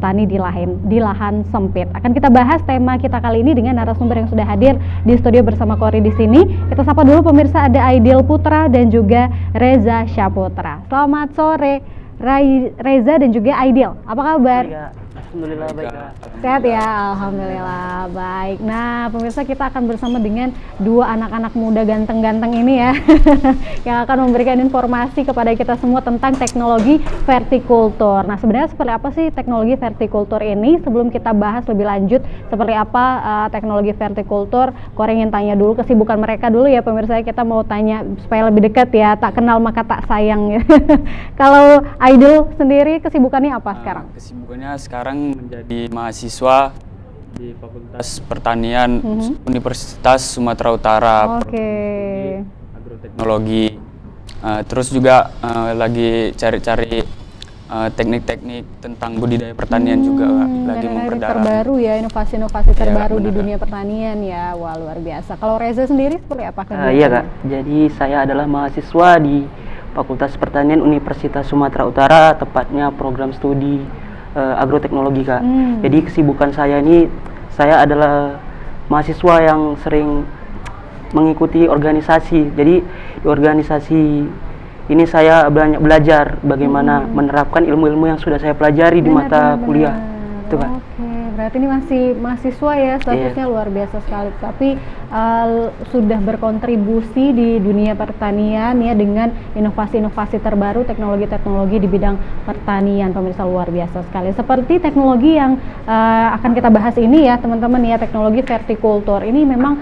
bertani di lahan sempit. Akan kita bahas tema kita kali ini dengan narasumber yang sudah hadir di studio bersama Kori di sini. Kita sapa dulu pemirsa, ada Aidil Putra dan juga Reza Syaputra. Selamat sore Reza dan juga Aidil. Apa kabar? Alhamdulillah baik. Sehat ya, alhamdulillah baik. Nah, pemirsa, kita akan bersama dengan dua anak-anak muda ganteng-ganteng ini ya, yang akan memberikan informasi kepada kita semua tentang teknologi vertikultur. Nah, sebenarnya seperti apa sih teknologi vertikultur ini? Sebelum kita bahas lebih lanjut seperti apa teknologi vertikultur, Kori ingin tanya dulu kesibukan mereka dulu ya pemirsa. Kita mau tanya supaya lebih dekat ya, tak kenal maka tak sayang. Kalau Aidil sendiri kesibukannya apa sekarang? Kesibukannya sekarang menjadi mahasiswa di Fakultas Pertanian Universitas Sumatera Utara. Agroteknologi. Terus juga lagi cari-cari teknik-teknik tentang budidaya pertanian juga lagi memperdalam. Terbaru ya, inovasi-inovasi terbaru di dunia pertanian ya. Wah, luar biasa. Kalau Reza sendiri seperti apa? Iya Kak, jadi saya adalah mahasiswa di Fakultas Pertanian Universitas Sumatera Utara, tepatnya program studi agroteknologi Kak. Jadi kesibukan saya ini, saya adalah mahasiswa yang sering mengikuti organisasi. Jadi di organisasi ini saya banyak belajar bagaimana menerapkan ilmu-ilmu yang sudah saya pelajari di mata kuliah. Itu Kak. Berarti ini masih mahasiswa ya, statusnya luar biasa sekali. Tapi sudah berkontribusi di dunia pertanian ya dengan inovasi-inovasi terbaru, teknologi-teknologi di bidang pertanian, pemirsa, luar biasa sekali. Seperti teknologi yang akan kita bahas ini ya teman-teman ya, teknologi vertikultur ini memang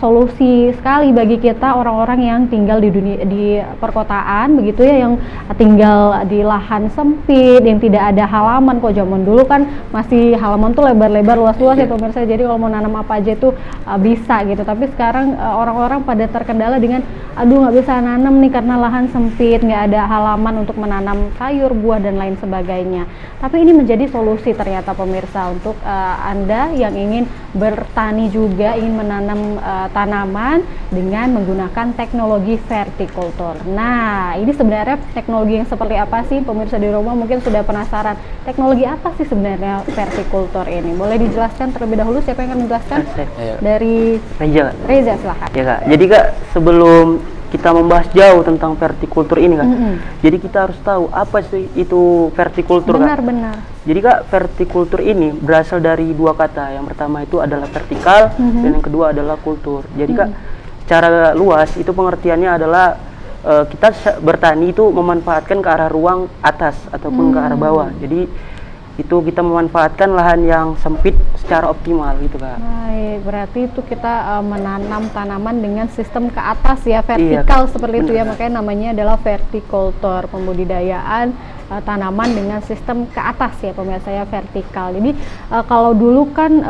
solusi sekali bagi kita orang-orang yang tinggal di perkotaan begitu ya, yang tinggal di lahan sempit, yang tidak ada halaman. Kok zaman dulu kan masih halaman tuh lebar-lebar, luas-luas ya pemirsa. Jadi kalau mau nanam apa aja itu bisa gitu. Tapi sekarang orang-orang pada terkendala dengan nggak bisa nanam nih karena lahan sempit, nggak ada halaman untuk menanam sayur, buah dan lain sebagainya. Tapi ini menjadi solusi ternyata pemirsa untuk Anda yang ingin bertani juga, ingin menanam tanaman dengan menggunakan teknologi vertikultur. Nah, ini sebenarnya teknologi yang seperti apa sih pemirsa di rumah mungkin sudah penasaran. Teknologi apa sih sebenarnya vertikultur ini? Boleh dijelaskan terlebih dahulu, siapa yang akan menjelaskan? Dari Reza silahkan. Ya Kak, jadi Kak, sebelum kita membahas jauh tentang vertikultur ini Kak, jadi kita harus tahu apa sih itu vertikultur Kak. Benar. Jadi Kak, vertikultur ini berasal dari dua kata. Yang pertama itu adalah vertikal dan yang kedua adalah kultur. Jadi Kak, cara luas itu pengertiannya adalah kita bertani itu memanfaatkan ke arah ruang atas ataupun ke arah bawah. Jadi itu kita memanfaatkan lahan yang sempit secara optimal gitu Kak. Baik, berarti itu kita menanam tanaman dengan sistem ke atas ya, vertikal seperti itu ya, makanya namanya adalah vertikultur, pembudidayaan tanaman dengan sistem ke atas ya pemirsa ya, vertikal. Jadi kalau dulu kan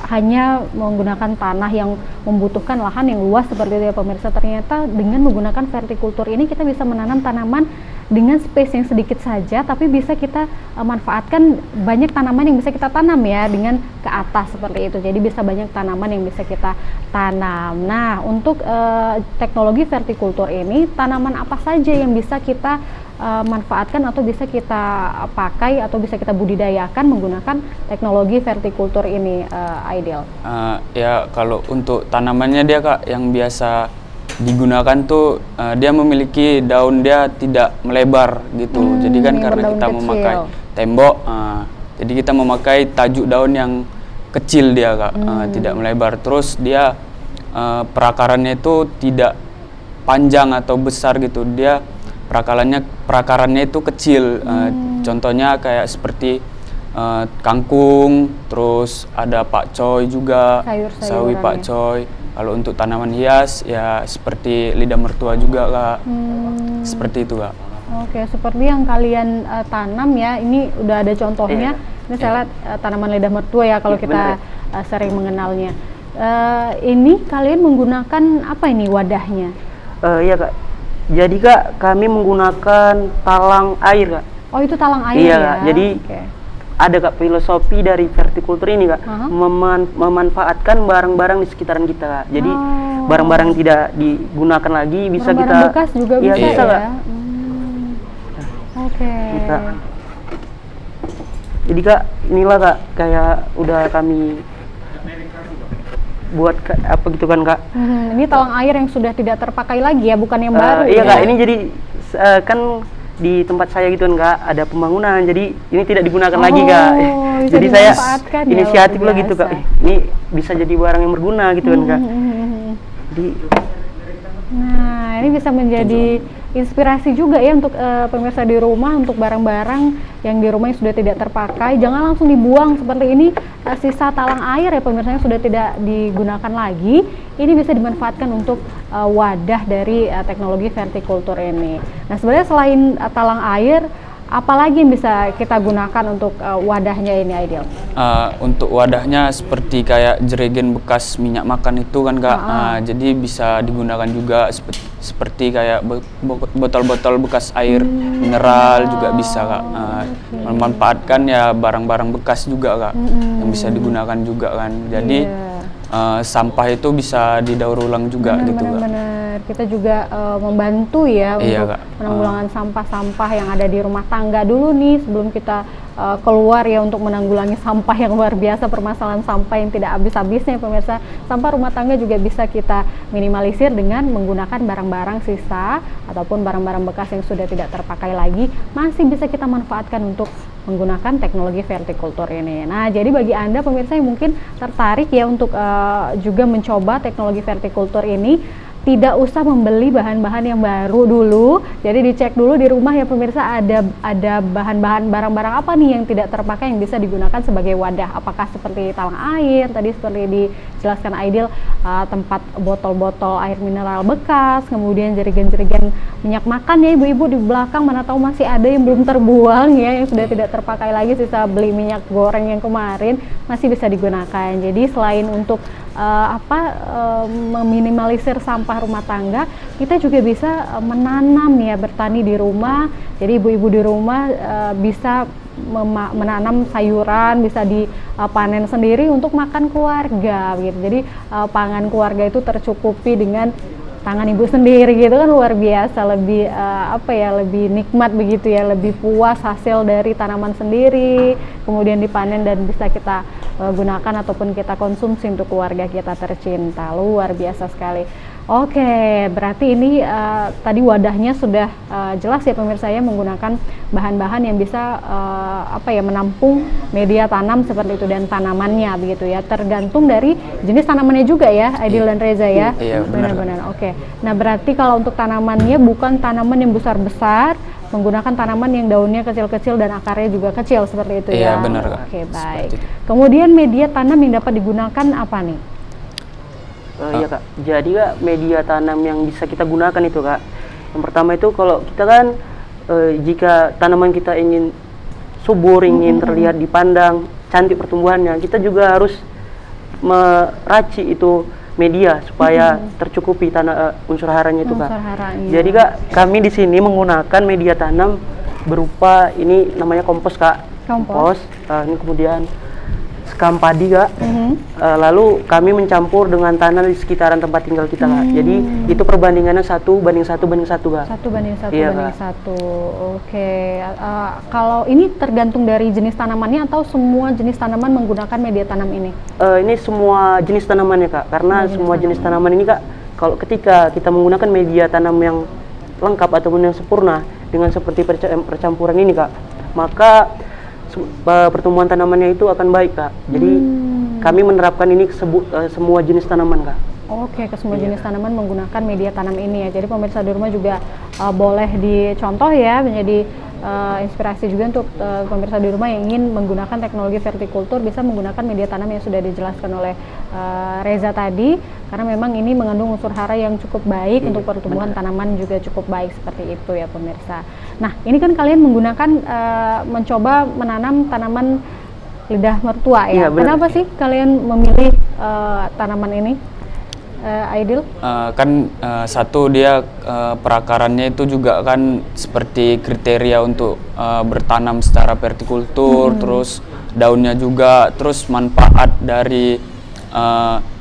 hanya menggunakan tanah yang membutuhkan lahan yang luas seperti itu ya pemirsa, ternyata dengan menggunakan vertikultur ini kita bisa menanam tanaman dengan space yang sedikit saja, tapi bisa kita manfaatkan banyak tanaman yang bisa kita tanam ya dengan ke atas seperti itu. Jadi bisa banyak tanaman yang bisa kita tanam. Nah, untuk teknologi vertikultur ini, tanaman apa saja yang bisa kita manfaatkan atau bisa kita pakai atau bisa kita budidayakan menggunakan teknologi vertikultur ini, Aidil? Ya, kalau untuk tanamannya dia Kak, yang biasa digunakan tuh dia memiliki daun, dia tidak melebar gitu. Jadi kan karena kita memakai tembok, jadi kita memakai tajuk daun yang kecil dia Kak, tidak melebar. Terus dia perakarannya itu tidak panjang atau besar gitu. Dia perakarannya itu kecil. Contohnya kayak seperti kangkung, terus ada pakcoy juga, sawi pakcoy. Kalau untuk tanaman hias ya seperti lidah mertua juga Kak. Seperti itu Kak. Oke, seperti yang kalian tanam ya, ini udah ada contohnya. Ini saya lihat tanaman lidah mertua ya kalau kita sering mengenalnya. Ini kalian menggunakan apa ini wadahnya? Iya Kak, jadi Kak kami menggunakan talang air Kak. Oh, itu talang air ya? Kak. Jadi ada Kak filosofi dari vertikultur ini Kak, memanfaatkan barang-barang di sekitaran kita Kak. Jadi barang-barang yang tidak digunakan lagi bisa kita bekas juga ya, bisa ya. Kak. Jadi Kak, inilah Kak, kayak udah kami buat apa gitu kan Kak. Ini talang air yang sudah tidak terpakai lagi ya, bukan yang baru. Iya ya? Kak, ini jadi kan di tempat saya gitu kan Kak, ada pembangunan, jadi ini tidak digunakan lagi Kak. Jadi saya inisiatif lah gitu Kak, ini bisa jadi barang yang berguna gitu kan Kak. Jadi, nah ini bisa menjadi inspirasi juga ya untuk pemirsa di rumah, untuk barang-barang yang di rumah yang sudah tidak terpakai, jangan langsung dibuang seperti ini. Sisa talang air ya pemirsa yang sudah tidak digunakan lagi, ini bisa dimanfaatkan untuk wadah dari teknologi vertikultur ini. Nah sebenarnya selain talang air, apalagi yang bisa kita gunakan untuk wadahnya ini, Aidil? Untuk wadahnya seperti kayak jerigen bekas minyak makan itu kan Kak, jadi bisa digunakan juga seperti kayak botol-botol bekas air mineral juga bisa Kak. Memanfaatkan ya barang-barang bekas juga Kak, yang bisa digunakan juga kan. Jadi sampah itu bisa didaur ulang juga gitu Kak. Benar, kita juga membantu ya untuk penanggulangan sampah-sampah yang ada di rumah tangga dulu nih sebelum kita keluar ya, untuk menanggulangi sampah yang luar biasa, permasalahan sampah yang tidak habis-habisnya pemirsa. Sampah rumah tangga juga bisa kita minimalisir dengan menggunakan barang-barang sisa ataupun barang-barang bekas yang sudah tidak terpakai lagi, masih bisa kita manfaatkan untuk menggunakan teknologi vertikultur ini. Nah, jadi bagi Anda pemirsa yang mungkin tertarik ya untuk juga mencoba teknologi vertikultur ini, tidak usah membeli bahan-bahan yang baru dulu. Jadi dicek dulu di rumah ya pemirsa, ada bahan-bahan barang-barang apa nih yang tidak terpakai yang bisa digunakan sebagai wadah. Apakah seperti talang air, tadi seperti dijelaskan Aidil, tempat botol-botol air mineral bekas, kemudian jerigen-jerigen minyak makan ya ibu-ibu di belakang, mana tahu masih ada yang belum terbuang ya, yang sudah tidak terpakai lagi, sisa beli minyak goreng yang kemarin masih bisa digunakan. Jadi selain untuk meminimalisir sampah rumah tangga, kita juga bisa menanam ya, bertani di rumah. Jadi ibu-ibu di rumah bisa menanam sayuran, bisa dipanen sendiri untuk makan keluarga gitu. Jadi pangan keluarga itu tercukupi dengan tangan ibu sendiri gitu kan, luar biasa, lebih lebih nikmat begitu ya, lebih puas hasil dari tanaman sendiri kemudian dipanen dan bisa kita gunakan ataupun kita konsumsi untuk keluarga kita tercinta. Luar biasa sekali. Oke, berarti ini tadi wadahnya sudah jelas ya pemirsa ya, menggunakan bahan-bahan yang bisa menampung media tanam seperti itu dan tanamannya begitu ya. Tergantung dari jenis tanamannya juga ya, Aidil dan Reza ya. Iya, benar-benar. Oke. Nah, berarti kalau untuk tanamannya bukan tanaman yang besar-besar, menggunakan tanaman yang daunnya kecil-kecil dan akarnya juga kecil seperti itu ya. Iya, benar Kak. Oke, baik. Kemudian media tanam yang dapat digunakan apa nih? Iya Kak, jadi Kak, media tanam yang bisa kita gunakan itu Kak, yang pertama itu kalau kita kan jika tanaman kita ingin subur, ingin terlihat dipandang cantik pertumbuhannya, kita juga harus meracik itu media supaya tercukupi unsur haranya itu Kak. Jadi Kak, kami di sini menggunakan media tanam berupa ini namanya kompos Kak. Kompos. Ini kemudian sekam padi Kak. Lalu kami mencampur dengan tanah di sekitaran tempat tinggal kita Kak. Jadi itu perbandingannya 1:1 Kak. 1:1 iya, banding 1. Oke. Kalau ini tergantung dari jenis tanamannya atau semua jenis tanaman menggunakan media tanam ini? Ini semua jenis tanamannya Kak. Karena semua jenis tanaman ini Kak, kalau ketika kita menggunakan media tanam yang lengkap ataupun yang sempurna dengan seperti percampuran ini Kak, maka pertumbuhan tanamannya itu akan baik Kak. Jadi kami menerapkan ini ke semua jenis tanaman Kak. Oke, ke semua jenis tanaman menggunakan media tanam ini ya. Jadi pemirsa di rumah juga boleh dicontoh ya, menjadi inspirasi juga untuk pemirsa di rumah yang ingin menggunakan teknologi vertikultur, bisa menggunakan media tanam yang sudah dijelaskan oleh Reza tadi, karena memang ini mengandung unsur hara yang cukup baik untuk pertumbuhan tanaman juga cukup baik seperti itu ya pemirsa. Nah, ini kan kalian menggunakan mencoba menanam tanaman lidah mertua ya. Kenapa sih kalian memilih tanaman ini? Aidil? Satu dia perakarannya itu juga kan seperti kriteria untuk bertanam secara vertikultur, terus daunnya juga, terus manfaat dari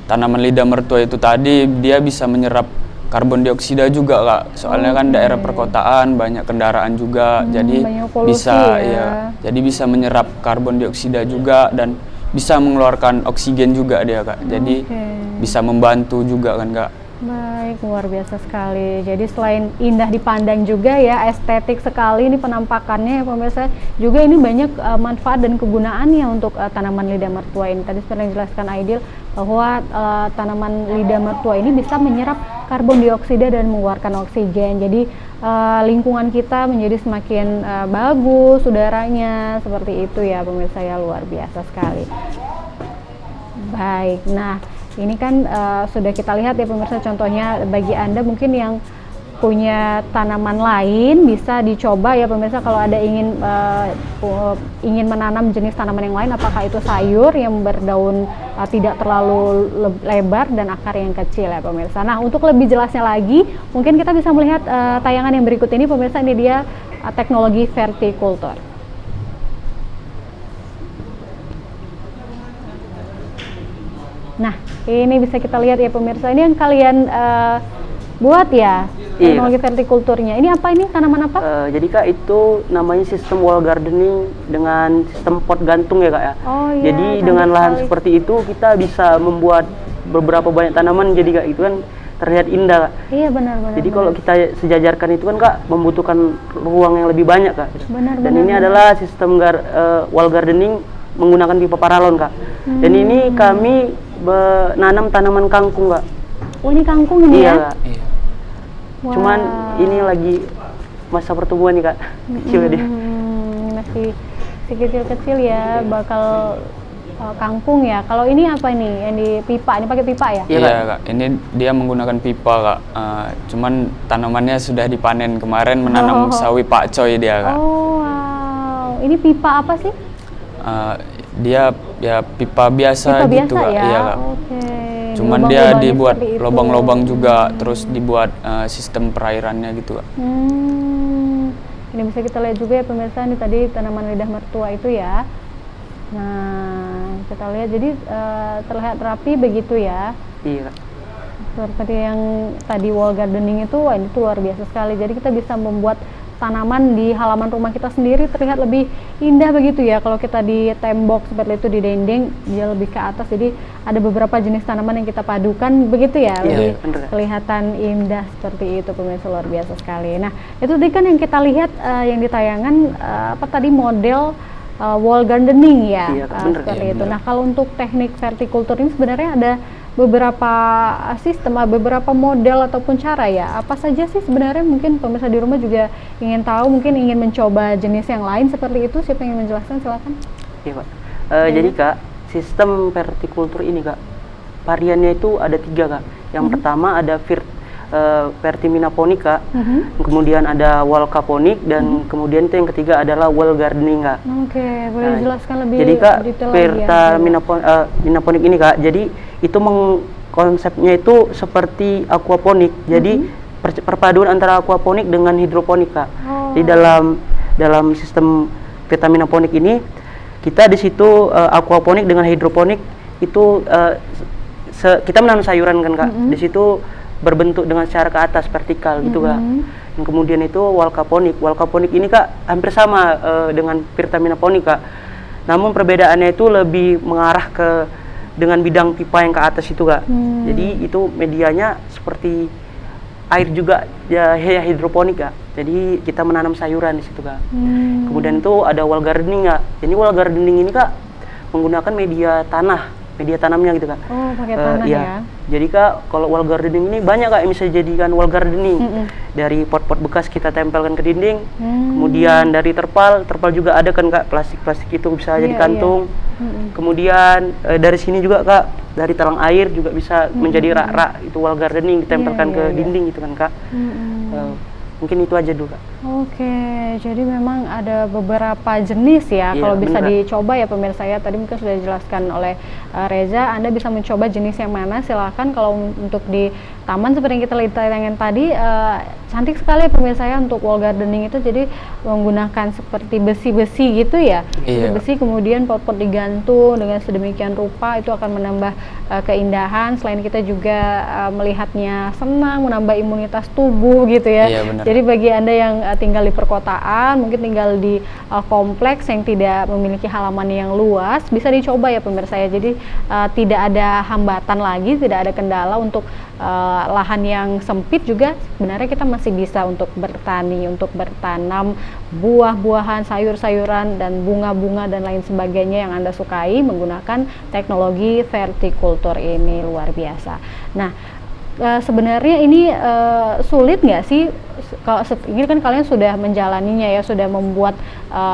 tanaman lidah mertua itu tadi, dia bisa menyerap karbon dioksida juga kak. Soalnya kan daerah perkotaan banyak kendaraan juga, jadi banyak polusi bisa ya. jadi bisa menyerap karbon dioksida juga dan bisa mengeluarkan oksigen juga dia kak. Jadi bisa membantu juga kan kak. Baik, luar biasa sekali. Jadi selain indah dipandang juga ya, estetik sekali ini penampakannya ya pemirsa. Juga ini banyak manfaat dan kegunaannya untuk tanaman lidah mertua ini. Tadi seperti yang dijelaskan Aidil bahwa tanaman lidah mertua ini bisa menyerap karbon dioksida dan mengeluarkan oksigen. Jadi lingkungan kita menjadi semakin bagus, udaranya seperti itu ya pemirsa ya, luar biasa sekali. Baik, nah ini kan sudah kita lihat ya pemirsa, contohnya bagi Anda mungkin yang punya tanaman lain bisa dicoba ya pemirsa, kalau ada ingin menanam jenis tanaman yang lain, apakah itu sayur yang berdaun tidak terlalu lebar dan akar yang kecil ya pemirsa. Nah, untuk lebih jelasnya lagi mungkin kita bisa melihat tayangan yang berikut ini pemirsa. Ini dia teknologi vertikultur. Nah, ini bisa kita lihat ya pemirsa, ini yang kalian buat ya, teknologi vertikulturnya. Ini apa ini, tanaman apa? Jadi kak, itu namanya sistem wall gardening dengan sistem pot gantung ya kak ya. Oh, iya, jadi dengan lahan seperti itu kita bisa membuat beberapa banyak tanaman, jadi kak itu kan terlihat indah kak. Iya benar-benar. Jadi kalau kita sejajarkan itu kan kak membutuhkan ruang yang lebih banyak kak. Dan ini adalah sistem wall gardening menggunakan pipa paralon kak. Dan ini kami menanam tanaman kangkung kak. Oh, ini kangkung ini ya? Kak. Wow. Cuman ini lagi masa pertumbuhan nih kak, kecil dia. Masih kecil-kecil ya, bakal kangkung ya. Kalau ini apa nih yang di pipa? Ini pakai pipa ya? Iya kak, ini dia menggunakan pipa kak. Cuman tanamannya sudah dipanen kemarin, menanam sawi pakcoy dia kak. Oh wow, ini pipa apa sih? Dia ya pipa biasa gitu kak. Ya? Iya kak. Cuman dia dibuat lubang-lubang juga, terus dibuat sistem perairannya gitu kak. Ini bisa kita lihat juga ya pemirsa, ini tadi tanaman lidah mertua itu ya. Nah, kita lihat jadi terlihat rapi begitu ya. Iya kak. Seperti yang tadi wall gardening itu, wah ini tuh luar biasa sekali. Jadi kita bisa membuat tanaman di halaman rumah kita sendiri terlihat lebih indah begitu ya. Kalau kita di tembok seperti itu, di dinding dia lebih ke atas, jadi ada beberapa jenis tanaman yang kita padukan begitu ya, lebih kelihatan indah seperti itu pemirsa, luar biasa sekali. Nah, itu tadi kan yang kita lihat yang di tayangan apa tadi, model wall gardening ya, seperti itu. Nah, kalau untuk teknik vertikultur ini sebenarnya ada beberapa sistem, beberapa model ataupun cara ya. Apa saja sih sebenarnya? Mungkin pemirsa di rumah juga ingin tahu, mungkin ingin mencoba jenis yang lain seperti itu. Siapa yang ingin menjelaskan? Silakan. Iya pak. Jadi kak, sistem vertikultur ini kak, variannya itu ada 3 kak. Yang pertama ada vertiminaponik kak, kemudian ada wall kaponik, dan kemudian itu yang ketiga adalah wall gardening kak. Oke, boleh jelaskan lebih jadi kak, detail vertiminaponik ini kak, jadi itu konsepnya itu seperti aquaponik. Jadi perpaduan antara aquaponik dengan hidroponik kak. Di dalam sistem vertiminaponik ini kita di situ aquaponik dengan hidroponik itu kita menanam sayuran kan kak. Di situ berbentuk dengan secara ke atas vertikal gitu kak. Dan kemudian itu wall kaponik. Wall kaponik ini kak hampir sama dengan vertiminaponik kak. Namun perbedaannya itu lebih mengarah ke dengan bidang pipa yang ke atas itu kak. Jadi itu medianya seperti air juga ya, hidroponik kak. Jadi kita menanam sayuran di situ kak. Kemudian itu ada wall gardening kak. Jadi wall gardening ini kak menggunakan media tanamnya gitu kak. Oh, pakai tanah ya. Jadi kak, kalau wall gardening ini banyak kak yang bisa dijadikan wall gardening. Dari pot-pot bekas kita tempelkan ke dinding. Kemudian dari terpal juga ada kan kak, plastik itu bisa jadi kantung. Kemudian dari sini juga kak, dari talang air juga bisa menjadi rak-rak, itu wall gardening ditempelkan ke dinding gitu kan kak. Mungkin itu aja dulu kak. Oke, jadi memang ada beberapa jenis ya, Iya, kalau bisa bener. dicoba ya pemirsa ya. Tadi mungkin sudah dijelaskan oleh Reza, Anda bisa mencoba jenis yang mana, silakan. Kalau untuk di taman seperti yang kita lihat tayangan tadi, cantik sekali ya pemirsa ya untuk wall gardening itu, jadi menggunakan seperti besi-besi gitu ya. Iya. Besi kemudian pot-pot digantung dengan sedemikian rupa, itu akan menambah keindahan. Selain kita juga melihatnya senang, menambah imunitas tubuh gitu ya. Iya, benar. Jadi bagi Anda yang tinggal di perkotaan, mungkin tinggal di kompleks yang tidak memiliki halaman yang luas, bisa dicoba ya pemirsa ya. Jadi tidak ada hambatan lagi, tidak ada kendala untuk lahan yang sempit juga. Sebenarnya kita masih bisa untuk bertani, untuk bertanam buah-buahan, sayur-sayuran, dan bunga-bunga dan lain sebagainya yang Anda sukai menggunakan teknologi vertikultur ini. Luar biasa. Nah, sebenarnya ini sulit nggak sih? Kalau ini kan kalian sudah menjalaninya ya, sudah membuat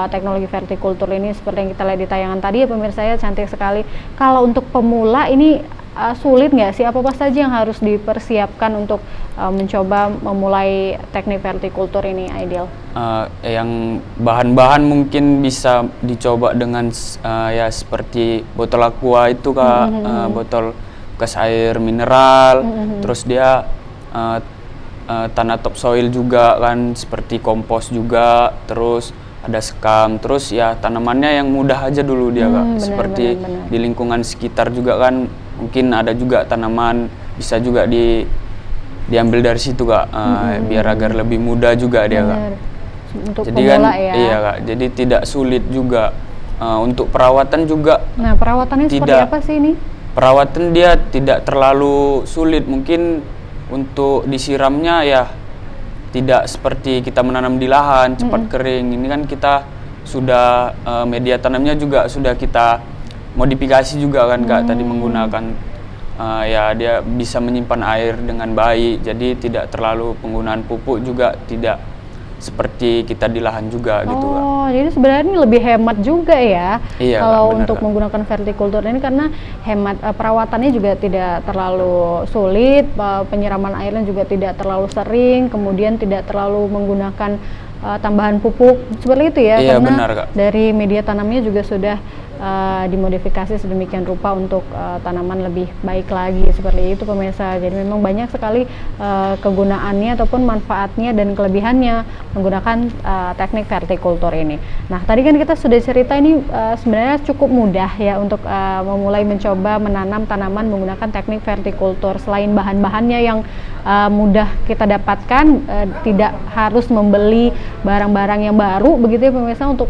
teknologi vertikultur ini seperti yang kita lihat di tayangan tadi ya pemirsa ya, cantik sekali. Kalau untuk pemula ini sulit nggak sih? Apa saja yang harus dipersiapkan untuk mencoba memulai teknik vertikultur ini, Aidil? Yang bahan-bahan mungkin bisa dicoba dengan ya seperti botol aqua itu Kak, botol bekas air mineral, terus dia tanah topsoil juga kan, seperti kompos juga, terus ada sekam, terus ya tanamannya yang mudah aja dulu dia Kak, seperti di lingkungan sekitar juga kan mungkin ada juga tanaman, bisa juga diambil dari situ Kak, biar agar lebih mudah juga dia Kak. Untuk jadi kan ya. iya Kak, jadi tidak sulit juga. Untuk perawatan juga. Nah, perawatannya seperti apa sih ini? Perawatan dia tidak terlalu sulit, mungkin untuk disiramnya ya tidak seperti kita menanam di lahan cepat kering. Ini kan kita sudah media tanamnya juga sudah kita modifikasi juga kan Kak, tadi menggunakan ya dia bisa menyimpan air dengan baik, jadi tidak terlalu penggunaan pupuk juga tidak seperti kita di lahan juga gitu Kak. Oh, jadi sebenarnya ini lebih hemat juga ya. Iya, kalau benar, untuk Kak. menggunakan vertikultur ini, karena hemat perawatannya juga tidak terlalu sulit, penyiraman airnya juga tidak terlalu sering, kemudian tidak terlalu menggunakan tambahan pupuk seperti itu ya. Iya, karena benar, Kak. dari media tanamnya juga sudah dimodifikasi sedemikian rupa untuk tanaman lebih baik lagi, seperti itu pemirsa. Jadi memang banyak sekali kegunaannya ataupun manfaatnya dan kelebihannya menggunakan teknik vertikultur ini. Nah, tadi kan kita sudah cerita ini sebenarnya cukup mudah ya untuk memulai mencoba menanam tanaman menggunakan teknik vertikultur. Selain bahan-bahannya yang mudah kita dapatkan, tidak harus membeli barang-barang yang baru begitu ya pemirsa. Untuk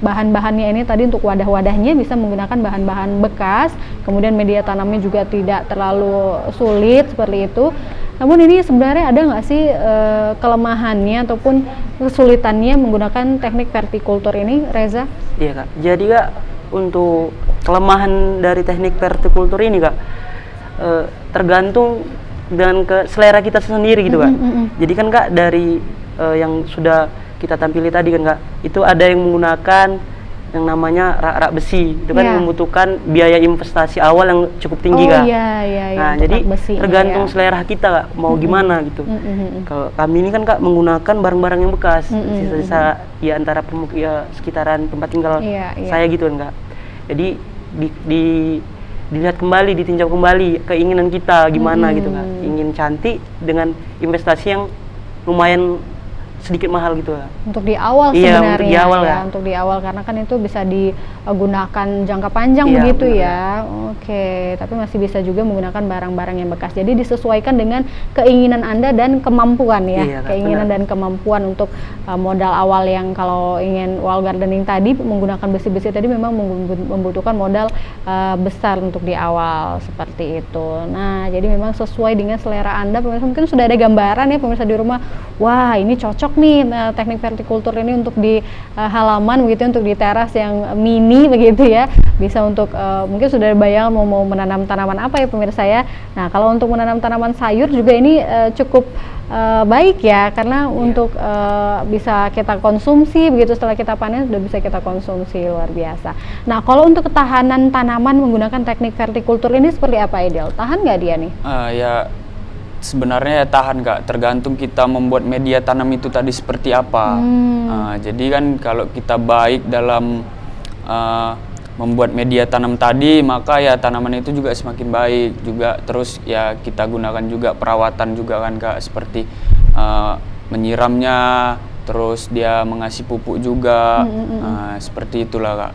bahan-bahannya ini tadi, untuk wadah-wadahnya bisa menggunakan bahan-bahan bekas, kemudian media tanamnya juga tidak terlalu sulit seperti itu. Namun ini sebenarnya ada nggak sih kelemahannya ataupun kesulitannya menggunakan teknik vertikultur ini, Reza? Iya Kak, jadi Kak, untuk kelemahan dari teknik vertikultur ini Kak, tergantung dengan selera kita sendiri gitu Kak. Jadi kan Kak, dari yang sudah kita tampili tadi kan Kak, itu ada yang menggunakan yang namanya rak-rak besi, itu kan membutuhkan biaya investasi awal yang cukup tinggi Kak. Nah, jadi tergantung selera kita Kak, mau gimana gitu. Kalau kami ini kan Kak menggunakan barang-barang yang bekas, sisa-sisa ya antara ya, sekitaran tempat tinggal saya gitu kan Kak. Jadi dilihat kembali, ditinjau kembali keinginan kita gimana gitu Kak. Ingin cantik dengan investasi yang lumayan sedikit mahal gitu ya. Untuk di awal sebenarnya. Untuk di awal ya. Untuk di awal, karena kan itu bisa digunakan jangka panjang begitu ya. Oke, tapi masih bisa juga menggunakan barang-barang yang bekas. Jadi disesuaikan dengan keinginan Anda dan kemampuan ya. Keinginan dan kemampuan untuk modal awal yang kalau ingin wall gardening tadi menggunakan besi-besi tadi memang membutuhkan modal besar untuk di awal seperti itu. Nah, jadi memang sesuai dengan selera Anda. Pemirsa mungkin sudah ada gambaran ya pemirsa di rumah. Wah, ini cocok nih teknik vertikultur ini untuk di halaman begitu, untuk di teras yang mini begitu ya. Bisa untuk mungkin sudah bayang mau menanam tanaman apa ya pemirsa ya. Nah, kalau untuk menanam tanaman sayur juga ini cukup baik ya, karena untuk bisa kita konsumsi begitu, setelah kita panen sudah bisa kita konsumsi, luar biasa. Nah, kalau untuk ketahanan tanaman menggunakan teknik vertikultur ini seperti apa, Aidil? Tahan nggak dia nih? Ya sebenarnya ya tahan kak, tergantung kita membuat media tanam itu tadi seperti apa. Jadi kan kalau kita baik dalam membuat media tanam tadi, maka ya tanaman itu juga semakin baik juga. Terus ya kita gunakan juga perawatan juga kan kak, seperti menyiramnya, terus dia mengasih pupuk juga. Seperti itulah kak.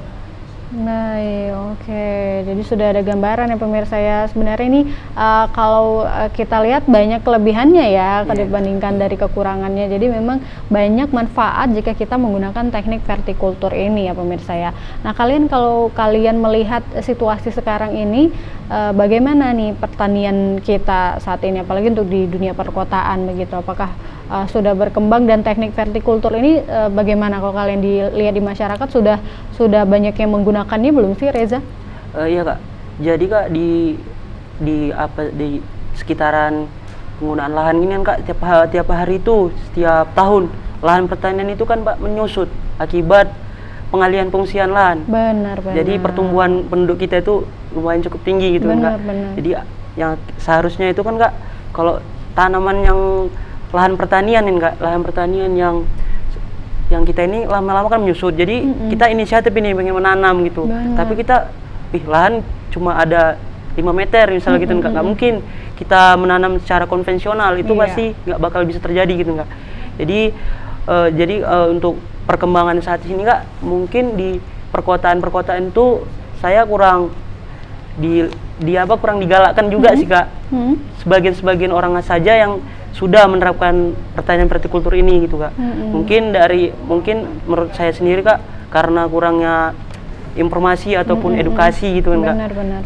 Baik, oke. Jadi sudah ada gambaran ya pemirsa ya. Sebenarnya ini kalau kita lihat banyak kelebihannya ya dibandingkan dari kekurangannya. Jadi memang banyak manfaat jika kita menggunakan teknik vertikultur ini ya pemirsa ya. Nah kalau kalian melihat situasi sekarang ini, bagaimana nih pertanian kita saat ini, apalagi untuk di dunia perkotaan begitu? Apakah sudah berkembang, dan teknik vertikultur ini bagaimana kalau kalian dilihat di masyarakat, sudah banyak yang menggunakannya belum sih Reza? Iya kak, jadi kak di sekitaran penggunaan lahan ini kan kak, tiap hari itu setiap tahun lahan pertanian itu kan pak menyusut akibat pengalihan fungsian lahan. Benar. Jadi pertumbuhan penduduk kita itu lumayan cukup tinggi gitu kan kak. Jadi yang seharusnya itu kan kak, kalau tanaman yang lahan pertanian yang kita ini lama-lama kan menyusut. Jadi kita inisiatif ini pengen menanam gitu. Tapi kita lahan cuma ada 5 meter misalnya gitu nggak mungkin kita menanam secara konvensional, itu pasti nggak bakal bisa terjadi gitu nggak. Jadi untuk perkembangan saat ini kak, mungkin di perkotaan itu saya kurang kurang digalakkan juga sih kak. Sebagian orang saja yang sudah menerapkan pertanian vertikultur ini gitu kak. Mungkin menurut saya sendiri kak, karena kurangnya informasi ataupun edukasi gitu kan kak,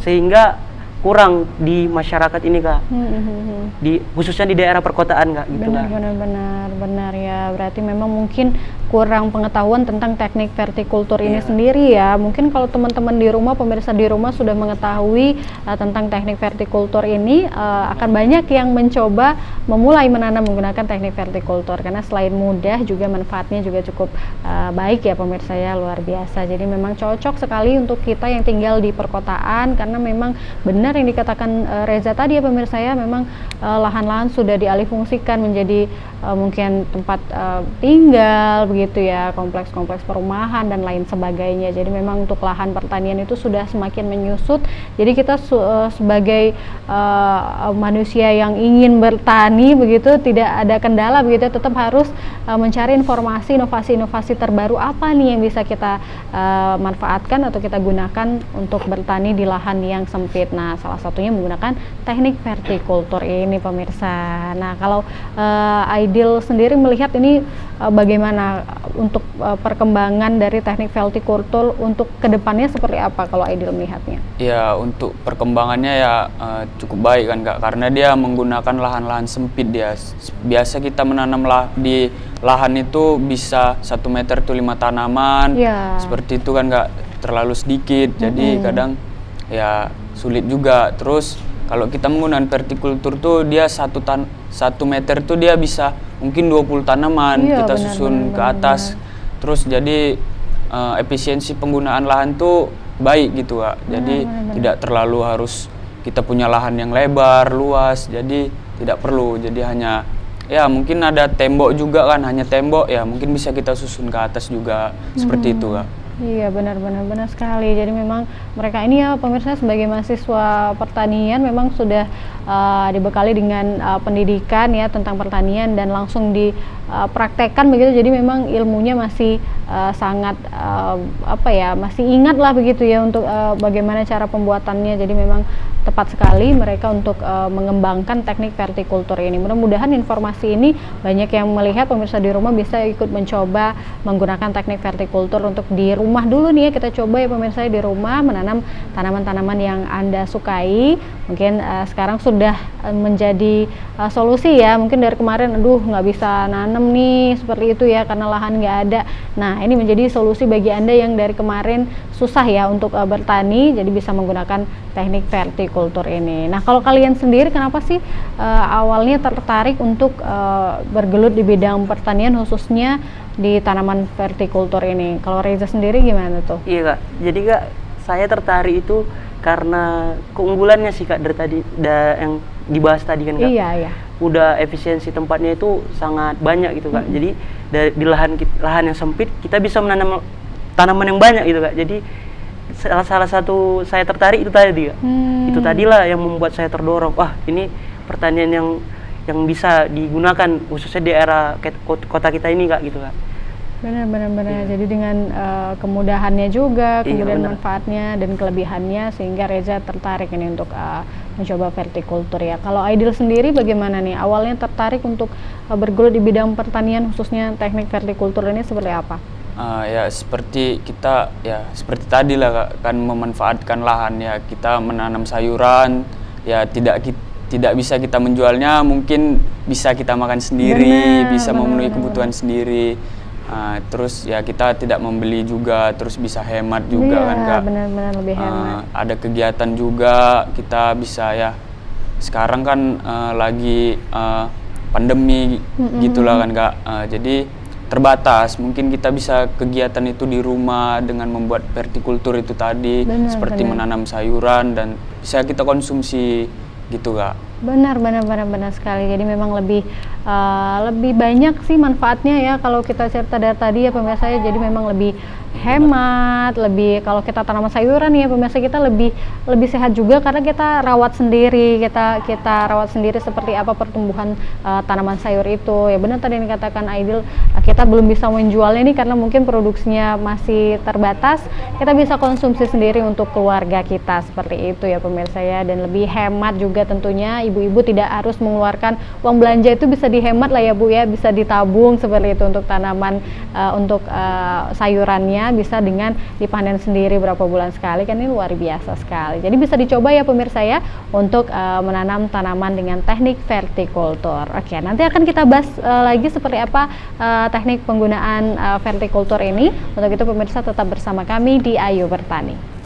sehingga kurang di masyarakat ini kak, khususnya di daerah perkotaan kak gitu. Benar ya, berarti memang mungkin kurang pengetahuan tentang teknik vertikultur ini sendiri ya. Mungkin kalau teman-teman di rumah, pemirsa di rumah sudah mengetahui tentang teknik vertikultur ini, akan banyak yang mencoba memulai menanam menggunakan teknik vertikultur, karena selain mudah juga manfaatnya juga cukup baik ya pemirsa ya, luar biasa. Jadi memang cocok sekali untuk kita yang tinggal di perkotaan, karena memang benar yang dikatakan Reza tadi ya pemirsa ya, memang lahan-lahan sudah dialihfungsikan menjadi mungkin tempat tinggal begitu ya, kompleks-kompleks perumahan dan lain sebagainya. Jadi memang untuk lahan pertanian itu sudah semakin menyusut. Jadi kita sebagai manusia yang ingin bertani begitu, tidak ada kendala begitu, tetap harus mencari inovasi-inovasi terbaru apa nih yang bisa kita manfaatkan atau kita gunakan untuk bertani di lahan yang sempit. Nah, salah satunya menggunakan teknik vertikultur ini pemirsa. Nah, kalau Aidil sendiri melihat ini bagaimana untuk perkembangan dari teknik vertikultur untuk kedepannya seperti apa kalau Aidil melihatnya? Ya, untuk perkembangannya ya cukup baik kan kak, karena dia menggunakan lahan-lahan sempit. Dia biasa kita menanam di lahan itu bisa 1 meter tuh 5 tanaman, seperti itu kan kak, terlalu sedikit. Jadi kadang ya sulit juga. Terus kalau kita menggunakan vertikultur tuh dia 1 meter tuh dia bisa mungkin 20 tanaman kita susun ke atas. Terus jadi efisiensi penggunaan lahan tuh baik gitu kak. Jadi tidak terlalu harus kita punya lahan yang lebar, luas. Jadi tidak perlu. Jadi hanya ya mungkin ada tembok juga kan, hanya tembok ya mungkin bisa kita susun ke atas juga. Seperti itu kak. Iya, benar sekali. Jadi memang mereka ini ya pemirsa sebagai mahasiswa pertanian memang sudah dibekali dengan pendidikan ya tentang pertanian dan langsung dipraktekkan begitu. Jadi memang ilmunya masih sangat masih ingat lah begitu ya untuk bagaimana cara pembuatannya. Jadi memang tepat sekali mereka untuk mengembangkan teknik vertikultur ini. Mudah-mudahan informasi ini banyak yang melihat, pemirsa di rumah bisa ikut mencoba menggunakan teknik vertikultur untuk di rumah dulu nih ya. Kita coba ya pemirsa di rumah menanam tanaman-tanaman yang Anda sukai. Mungkin sekarang sudah menjadi solusi ya. Mungkin dari kemarin nggak bisa nanam nih seperti itu ya karena lahan nggak ada. Nah, ini menjadi solusi bagi Anda yang dari kemarin susah ya untuk bertani, jadi bisa menggunakan teknik vertikultur ini. Nah, kalau kalian sendiri kenapa sih awalnya tertarik untuk bergelut di bidang pertanian khususnya di tanaman vertikultur ini? Kalau Reza sendiri gimana tuh? Iya kak, jadi kak saya tertarik itu karena keunggulannya sih kak dari tadi yang dibahas tadi kan kak. Iya. udah efisiensi tempatnya itu sangat banyak gitu Kak. Jadi di lahan yang sempit kita bisa menanam tanaman yang banyak gitu Kak. Jadi salah satu saya tertarik itu tadi Kak. Itu tadilah yang membuat saya terdorong, wah ini pertanian yang bisa digunakan khususnya di era kota kita ini Kak gitu Kak. Benar. Jadi dengan kemudahannya juga, kemudian bener. manfaatnya dan kelebihannya sehingga Reza tertarik ini untuk mencoba vertikultur ya. Kalau Aidil sendiri bagaimana nih? Awalnya tertarik untuk bergelut di bidang pertanian khususnya teknik vertikultur ini seperti apa? Ya seperti kita ya seperti tadi lah Kak, kan memanfaatkan lahan ya, kita menanam sayuran ya tidak bisa kita menjualnya, mungkin bisa kita makan sendiri, bisa memenuhi kebutuhan sendiri. Terus ya kita tidak membeli juga, terus bisa hemat juga kan Kak. Benar-benar lebih hemat. Ada kegiatan juga kita bisa ya. Sekarang kan lagi pandemi gitulah kan Kak. Jadi terbatas, mungkin kita bisa kegiatan itu di rumah dengan membuat vertikultur itu tadi, seperti menanam sayuran dan bisa kita konsumsi gitu Kak. Benar sekali. Jadi memang lebih banyak sih manfaatnya ya kalau kita cerita dari tadi ya pemirsa ya. Jadi memang lebih hemat, lebih kalau kita tanaman sayuran ya pemirsa, kita lebih sehat juga karena kita rawat sendiri, kita rawat sendiri seperti apa pertumbuhan tanaman sayur itu. Ya benar tadi yang dikatakan Aidil, kita belum bisa menjualnya ini karena mungkin produksinya masih terbatas. Kita bisa konsumsi sendiri untuk keluarga kita seperti itu ya pemirsa ya, dan lebih hemat juga tentunya. Ibu-ibu tidak harus mengeluarkan uang belanja, itu bisa dihemat lah ya Bu ya, bisa ditabung seperti itu untuk tanaman, untuk sayurannya bisa dengan dipanen sendiri berapa bulan sekali, kan ini luar biasa sekali. Jadi bisa dicoba ya pemirsa ya untuk menanam tanaman dengan teknik vertikultur. Oke, nanti akan kita bahas lagi seperti apa teknik penggunaan vertikultur ini. Untuk itu pemirsa tetap bersama kami di Ayo Bertani.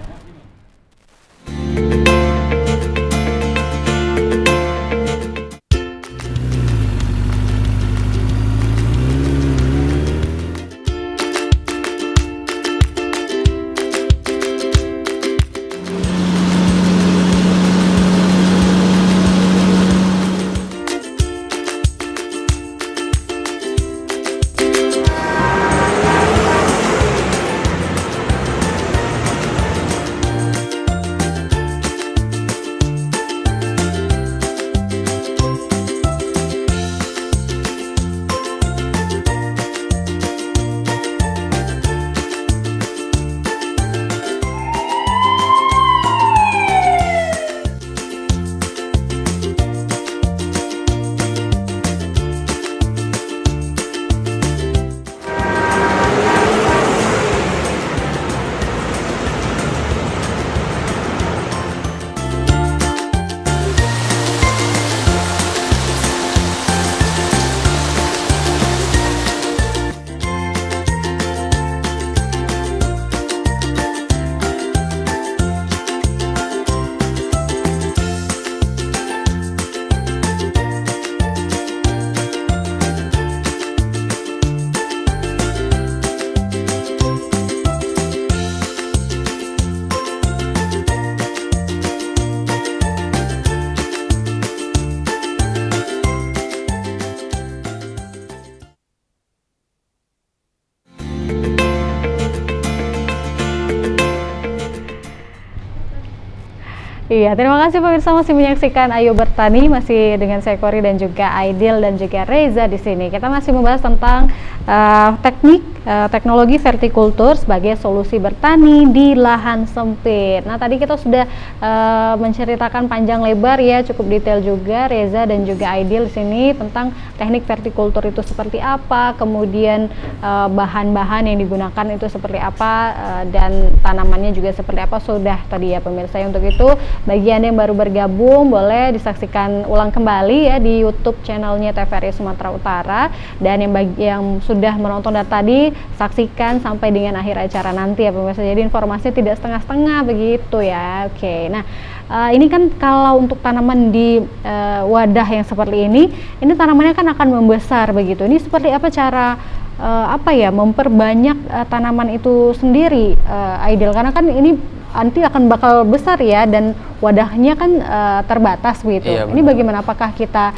Iya, terima kasih pemirsa masih menyaksikan Ayo Bertani, masih dengan saya Kori dan juga Aidil dan juga Reza di sini. Kita masih membahas tentang teknologi vertikultur sebagai solusi bertani di lahan sempit. Nah, tadi kita sudah menceritakan panjang lebar ya, cukup detail juga Reza dan juga Aidil di sini tentang teknik vertikultur itu seperti apa, kemudian bahan-bahan yang digunakan itu seperti apa, dan tanamannya juga seperti apa sudah tadi ya pemirsa. Untuk itu bagi Anda yang baru bergabung boleh disaksikan ulang kembali ya di YouTube channelnya TVRI Sumatera Utara, dan yang sudah menonton dari tadi saksikan sampai dengan akhir acara nanti ya pemirsa. Jadi informasinya tidak setengah-setengah begitu ya. Oke, nah ini kan kalau untuk tanaman di wadah yang seperti ini tanamannya kan akan membesar begitu. Ini seperti apa cara memperbanyak tanaman itu sendiri, Aidil? Karena kan ini nanti akan bakal besar ya, dan wadahnya kan terbatas begitu. Iya, ini bagaimana? Apakah kita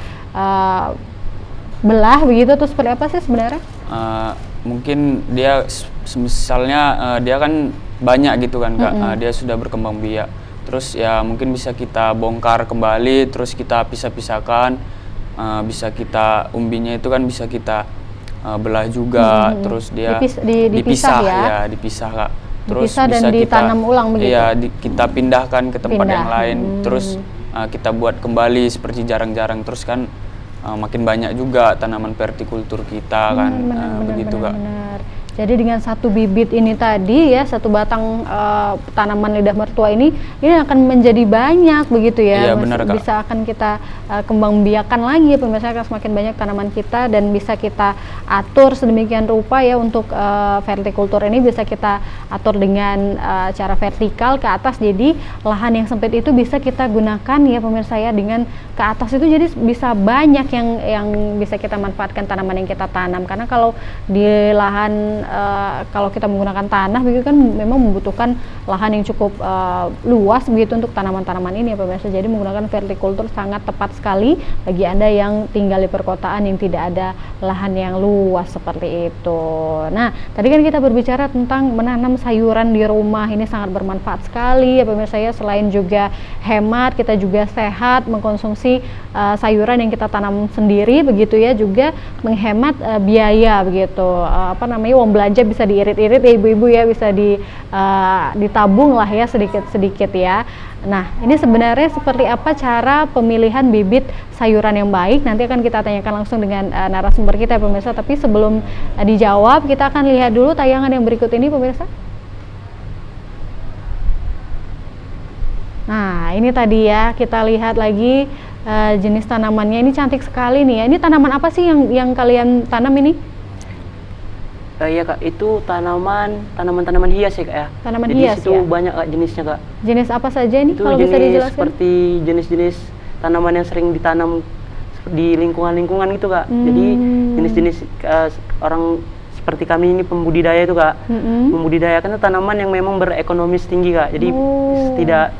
belah begitu atau seperti apa sih sebenarnya? Mungkin dia misalnya dia kan banyak gitu kan Kak, dia sudah berkembang biak. Terus ya mungkin bisa kita bongkar kembali, terus kita pisah-pisahkan, bisa kita umbinya itu kan bisa kita belah juga, terus dia dipisah ya, dipisah Kak. Terus dipisah bisa dan ditanam ulang begitu. Iya, kita pindahkan ke tempat yang lain, terus kita buat kembali seperti jarang-jarang, terus kan makin banyak juga tanaman vertikultur kita kan, begitu Kak. Jadi dengan satu bibit ini tadi ya, satu batang tanaman lidah mertua ini akan menjadi banyak begitu ya. Iya, benar, Kak. Bisa akan kita kembang biakan lagi ya pemirsa, akan semakin banyak tanaman kita dan bisa kita atur sedemikian rupa ya untuk vertikultur ini bisa kita atur dengan cara vertikal ke atas. Jadi lahan yang sempit itu bisa kita gunakan ya pemirsa ya, dengan ke atas itu jadi bisa banyak yang bisa kita manfaatkan tanaman yang kita tanam, karena kalau di lahan kalau kita menggunakan tanah begitu kan memang membutuhkan lahan yang cukup luas begitu untuk tanaman-tanaman ini ya pemirsa. Jadi menggunakan vertikultur sangat tepat sekali bagi Anda yang tinggal di perkotaan yang tidak ada lahan yang luas seperti itu. Nah, tadi kan kita berbicara tentang menanam sayuran di rumah, ini sangat bermanfaat sekali ya pemirsa ya. Selain juga hemat, kita juga sehat mengkonsumsi sayuran yang kita tanam sendiri begitu ya, juga menghemat biaya begitu. Uang belanja bisa diirit-irit ya ibu-ibu ya, bisa ditabung lah ya sedikit-sedikit ya. Nah, ini sebenarnya seperti apa cara pemilihan bibit sayuran yang baik? Nanti akan kita tanyakan langsung dengan narasumber kita ya pemirsa. Tapi sebelum dijawab, kita akan lihat dulu tayangan yang berikut ini pemirsa. Nah, ini tadi ya, kita lihat lagi jenis tanamannya. Ini cantik sekali nih ya. Ini tanaman apa sih yang kalian tanam ini? Iya Kak, itu tanaman-tanaman hias ya Kak ya. Tanaman jadi hias itu ya? banyak Kak jenisnya Kak. Jenis apa saja ini itu kalau bisa dijelaskan? Seperti jenis-jenis tanaman yang sering ditanam di lingkungan-lingkungan gitu Kak. Jadi jenis-jenis orang seperti kami ini pembudidaya itu Kak. Membudidayakan tanaman yang memang berekonomis tinggi Kak. Jadi tidak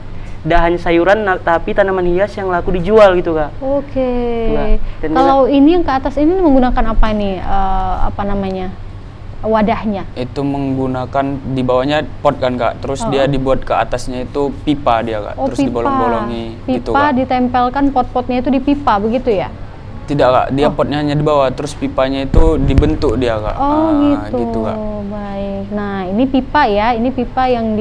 hanya sayuran tapi tanaman hias yang laku dijual gitu Kak. Oke. Kalau ini yang ke atas ini menggunakan apa nih? Wadahnya? Itu menggunakan di bawahnya pot kan Kak, terus dia dibuat ke atasnya itu pipa dia Kak, terus dibolong-bolongi gitu Kak. Pipa ditempelkan pot-potnya itu di pipa begitu ya? Tidak Kak, dia potnya hanya di bawah, terus pipanya itu dibentuk dia Kak. Gitu Kak. Baik, nah ini pipa ya, ini pipa yang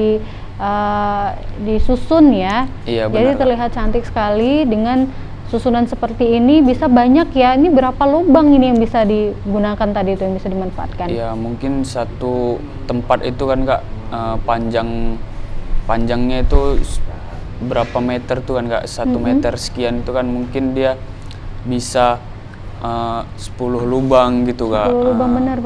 disusun ya. Iya, jadi benar, terlihat cantik sekali dengan susunan seperti ini, bisa banyak ya. Ini berapa lubang ini yang bisa digunakan tadi itu, yang bisa dimanfaatkan? Ya mungkin satu tempat itu kan Kak, panjangnya itu berapa meter tuh kan Kak, 1 meter sekian itu kan mungkin dia bisa 10 lubang gitu Kak. 10 lubang, benar.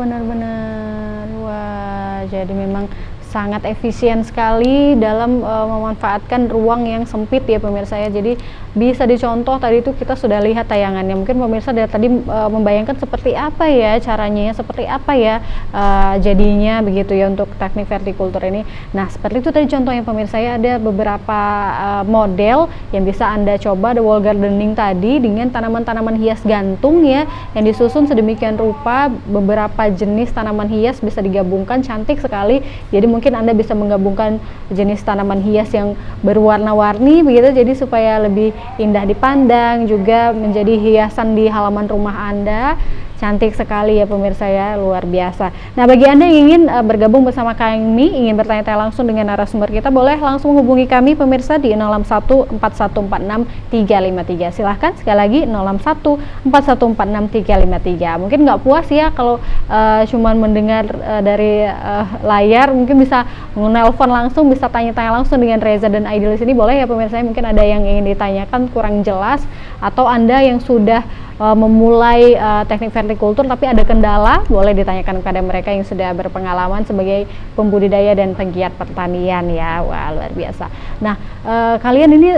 Wah, jadi memang sangat efisien sekali dalam memanfaatkan ruang yang sempit ya pemirsa ya. Jadi bisa dicontoh, tadi itu kita sudah lihat tayangannya. Mungkin pemirsa dari tadi membayangkan seperti apa ya caranya, seperti apa ya jadinya begitu ya untuk teknik vertikultur ini. Nah, seperti itu tadi contohnya pemirsa ya, ada beberapa model yang bisa Anda coba. The wall gardening tadi dengan tanaman-tanaman hias gantung ya, yang disusun sedemikian rupa, beberapa jenis tanaman hias bisa digabungkan, cantik sekali. Jadi mungkin Anda bisa menggabungkan jenis tanaman hias yang berwarna-warni begitu, jadi supaya lebih indah dipandang, juga menjadi hiasan di halaman rumah Anda. Cantik sekali ya pemirsa ya, luar biasa. Nah, bagi Anda yang ingin bergabung bersama kami, ingin bertanya-tanya langsung dengan narasumber kita, boleh langsung hubungi kami pemirsa di 0614146 353. Silahkan sekali lagi 0614146 353. Mungkin nggak puas ya kalau cuman mendengar dari layar, mungkin bisa menelpon langsung, bisa tanya-tanya langsung dengan Reza dan Aidil di sini, boleh ya pemirsa. Mungkin ada yang ingin ditanyakan kurang jelas, atau Anda yang sudah memulai teknik vertikultur tapi ada kendala, boleh ditanyakan kepada mereka yang sudah berpengalaman sebagai pembudidaya dan penggiat pertanian ya. Wah, luar biasa. Nah, kalian ini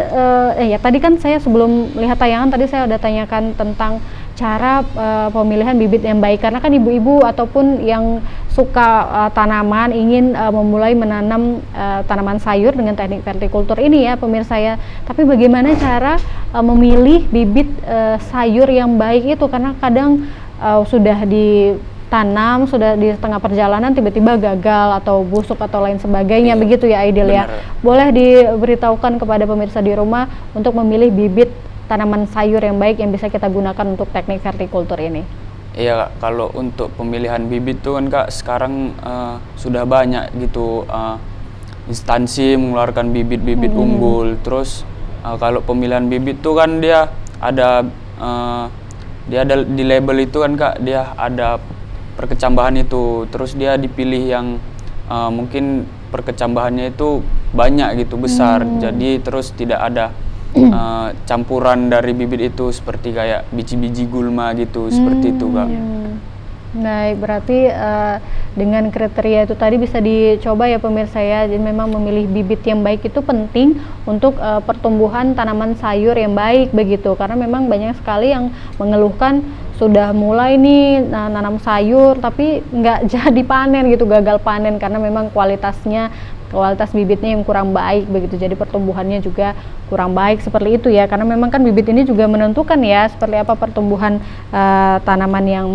ya tadi kan saya sebelum lihat tayangan tadi saya udah tanyakan tentang cara pemilihan bibit yang baik, karena kan ibu-ibu ataupun yang suka tanaman, ingin memulai menanam tanaman sayur dengan teknik vertikultur ini ya pemirsa ya. Tapi bagaimana cara memilih bibit sayur yang baik itu, karena kadang sudah ditanam, sudah di tengah perjalanan tiba-tiba gagal atau busuk atau lain sebagainya, begitu ya Aidil ya. Boleh diberitahukan kepada pemirsa di rumah untuk memilih bibit tanaman sayur yang baik yang bisa kita gunakan untuk teknik vertikultur ini. Iya Kak, kalau untuk pemilihan bibit tuh kan Kak sekarang sudah banyak gitu instansi mengeluarkan bibit-bibit unggul. Terus kalau pemilihan bibit tuh kan dia ada di label itu kan Kak, dia ada perkecambahan itu. Terus dia dipilih yang mungkin perkecambahannya itu banyak gitu, besar. Jadi terus tidak ada campuran dari bibit itu seperti kayak biji-biji gulma gitu, seperti itu Kak. Baik, berarti dengan kriteria itu tadi bisa dicoba ya pemirsa ya. Jadi memang memilih bibit yang baik itu penting untuk pertumbuhan tanaman sayur yang baik begitu. Karena memang banyak sekali yang mengeluhkan sudah mulai nih nanam sayur tapi nggak jadi panen gitu, gagal panen karena memang kualitas bibitnya yang kurang baik begitu, jadi pertumbuhannya juga kurang baik seperti itu ya, karena memang kan bibit ini juga menentukan ya seperti apa pertumbuhan tanaman yang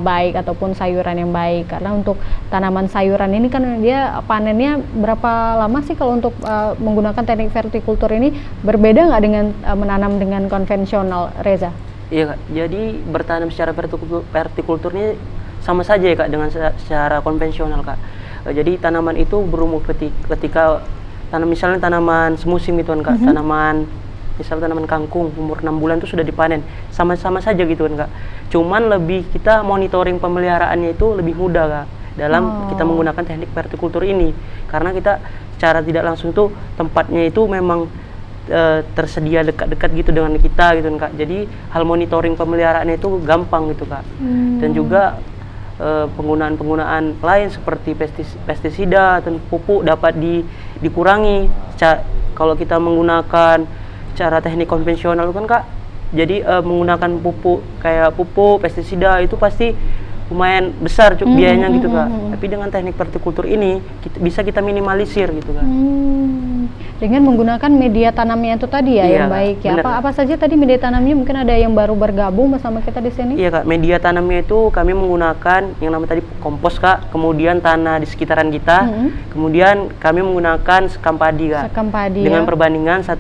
baik ataupun sayuran yang baik. Karena untuk tanaman sayuran ini kan dia panennya berapa lama sih kalau untuk menggunakan teknik vertikultur ini, berbeda nggak dengan menanam dengan konvensional, Reza? Iya Kak, jadi bertanam secara vertikultur ini sama saja ya Kak dengan secara konvensional Kak. Jadi tanaman itu berumur ketika misalnya tanaman semusim gitu kan Kak, misalnya tanaman kangkung umur 6 bulan itu sudah dipanen, sama-sama saja gitu kan Kak. Cuman lebih kita monitoring pemeliharaannya itu lebih mudah Kak dalam kita menggunakan teknik vertikultur ini, karena kita secara tidak langsung tuh tempatnya itu memang tersedia dekat-dekat gitu dengan kita gitu kan Kak. Jadi hal monitoring pemeliharaannya itu gampang gitu Kak. Dan juga penggunaan lain seperti pestisida atau pupuk dapat dikurangi kalau kita menggunakan cara teknik konvensional kan Kak. Jadi menggunakan pupuk pestisida itu pasti lumayan besar biayanya gitu Kak. Tapi dengan teknik vertikultur ini bisa kita minimalisir gitu Kak. Dengan menggunakan media tanamnya itu tadi ya, yang baik ya. Apa saja tadi media tanamnya? Mungkin ada yang baru bergabung bersama kita di sini. Iya Kak, media tanamnya itu kami menggunakan yang namanya tadi kompos Kak, kemudian tanah di sekitaran kita, kemudian kami menggunakan sekam padi Kak. Sekam padi dengan perbandingan 1:1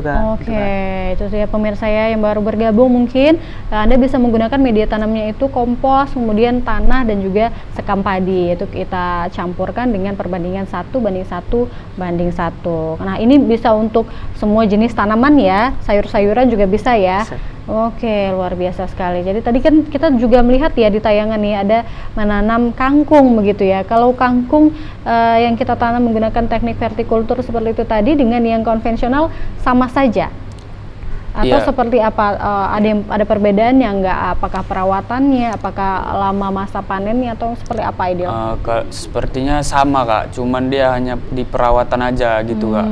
Kak. Oke, itu ya pemirsa ya yang baru bergabung, mungkin Anda bisa menggunakan media tanamnya itu kompos, kemudian tanah dan juga sekam padi. Itu kita campurkan dengan perbandingan 1:1. Nah ini bisa untuk semua jenis tanaman ya, sayur-sayuran juga bisa ya. Oke, luar biasa sekali. Jadi tadi kan kita juga melihat ya di tayangan nih ada menanam kangkung begitu ya. Kalau kangkung yang kita tanam menggunakan teknik vertikultur seperti itu tadi dengan yang konvensional sama saja? Atau seperti apa? Ada perbedaannya nggak? Apakah perawatannya? Apakah lama masa panennya? Atau seperti apa Aidil? Sepertinya sama Kak, cuman dia hanya di perawatan aja gitu Kak.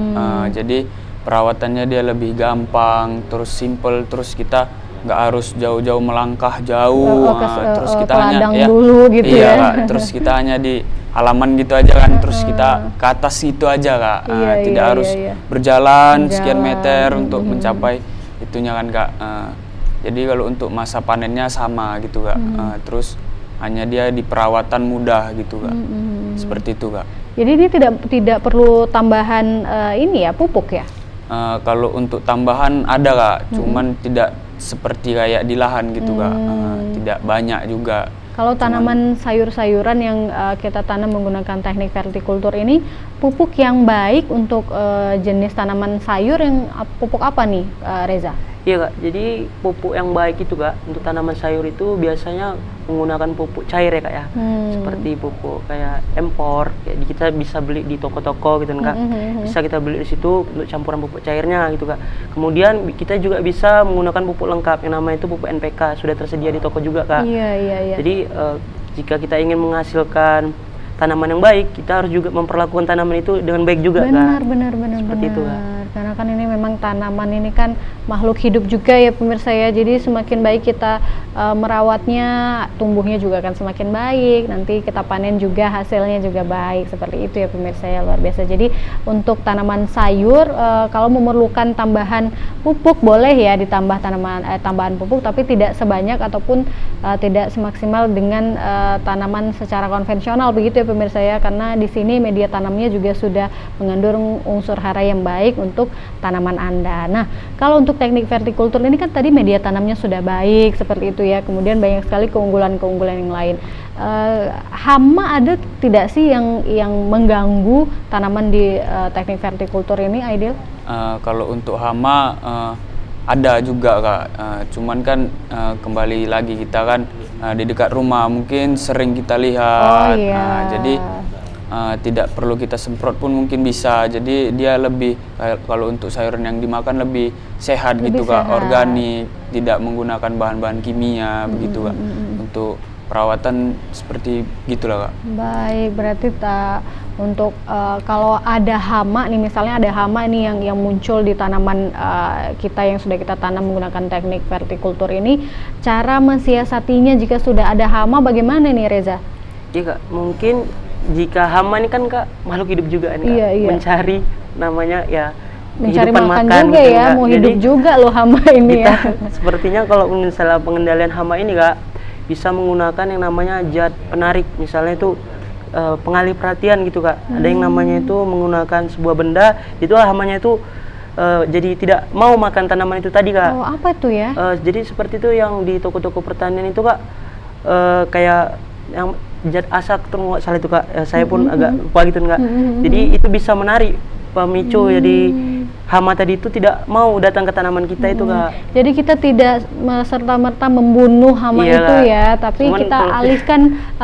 Jadi perawatannya dia lebih gampang, terus simple, terus kita nggak harus jauh-jauh melangkah jauh, terus kita hanya dulu gitu Kak, terus kita hanya di halaman gitu aja kan, terus kita ke atas gitu aja Kak. Tidak harus berjalan sekian meter untuk mencapai itunya kan Kak. Jadi kalau untuk masa panennya sama gitu Kak. Terus hanya dia di perawatan mudah gitu Kak. Seperti itu Kak. Jadi ini tidak perlu tambahan ini ya, pupuk ya? Kalau untuk tambahan ada Kak, cuman tidak seperti kayak di lahan gitu Kak. Tidak banyak juga. Kalau tanaman sayur-sayuran yang kita tanam menggunakan teknik vertikultur ini, pupuk yang baik untuk jenis tanaman sayur yang pupuk apa nih Reza? Iya Kak, jadi pupuk yang baik itu Kak untuk tanaman sayur itu biasanya menggunakan pupuk cair ya Kak ya. Seperti pupuk kayak empor, kayak kita bisa beli di toko-toko gitu kan Kak. Bisa kita beli di situ untuk campuran pupuk cairnya gitu Kak. Kemudian kita juga bisa menggunakan pupuk lengkap yang namanya itu pupuk NPK, sudah tersedia di toko juga Kak. Iya. Jadi jika kita ingin menghasilkan tanaman yang baik, kita harus juga memperlakukan tanaman itu dengan baik juga Kak. Benar. Seperti itu Kak. karena kan ini memang tanaman ini kan makhluk hidup juga ya pemirsa ya, jadi semakin baik kita merawatnya, tumbuhnya juga akan semakin baik, nanti kita panen juga hasilnya juga baik, seperti itu ya pemirsa ya, luar biasa. Jadi untuk tanaman sayur kalau memerlukan tambahan pupuk boleh ya ditambah tambahan pupuk, tapi tidak sebanyak ataupun tidak semaksimal dengan tanaman secara konvensional begitu ya pemirsa ya, karena di sini media tanamnya juga sudah mengandung unsur hara yang baik untuk tanaman Anda. Nah, kalau untuk teknik vertikultur ini kan tadi media tanamnya sudah baik seperti itu ya, kemudian banyak sekali keunggulan-keunggulan yang lain. Hama ada tidak sih yang mengganggu tanaman di teknik vertikultur ini, Aidil? Kalau untuk hama ada juga Kak, cuman kan kembali lagi kita kan di dekat rumah mungkin sering kita lihat, jadi tidak perlu kita semprot pun mungkin bisa, jadi dia lebih kalau untuk sayuran yang dimakan lebih sehat gitu Kak, organik, tidak menggunakan bahan-bahan kimia begitu Kak, untuk perawatan seperti gitulah Kak. Baik, berarti untuk kalau ada hama nih, misalnya ada hama ini yang muncul di tanaman kita yang sudah kita tanam menggunakan teknik vertikultur ini, cara mensiasatinya jika sudah ada hama bagaimana nih Reza? Iya Kak, mungkin jika hama ini kan Kak makhluk hidup juga nih Kak, mencari namanya ya mencari makan juga ya, mau hidup juga loh hama ini kita, ya. Sepertinya kalau misalnya pengendalian hama ini Kak bisa menggunakan yang namanya zat penarik, misalnya itu pengalih perhatian gitu Kak. Ada yang namanya itu menggunakan sebuah benda, itu hamanya itu jadi tidak mau makan tanaman itu tadi Kak. Oh, apa itu ya? Jadi seperti itu yang di toko-toko pertanian itu Kak, kayak yang zat asak tuh nggak salah itu Kak. Saya pun agak lupa gitu Kak. Jadi itu bisa menarik, pemicu, jadi hama tadi itu tidak mau datang ke tanaman kita itu Kak. Jadi kita tidak serta-merta membunuh hama itu ya, tapi cuman kita alihkan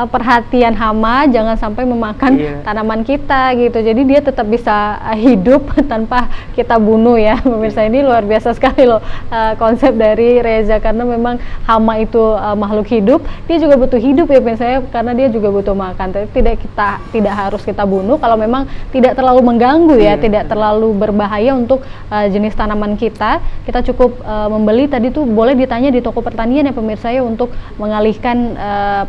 perhatian hama jangan sampai memakan tanaman kita gitu. Jadi dia tetap bisa hidup tanpa kita bunuh ya pemirsa. Ini luar biasa sekali loh konsep dari Reza, karena memang hama itu makhluk hidup, dia juga butuh hidup ya pemirsa, karena dia juga butuh makan. Tapi tidak harus kita bunuh kalau memang tidak terlalu mengganggu ya, tidak terlalu berbahaya untuk jenis tanaman kita cukup membeli tadi tuh, boleh ditanya di toko pertanian ya pemirsa ya, untuk mengalihkan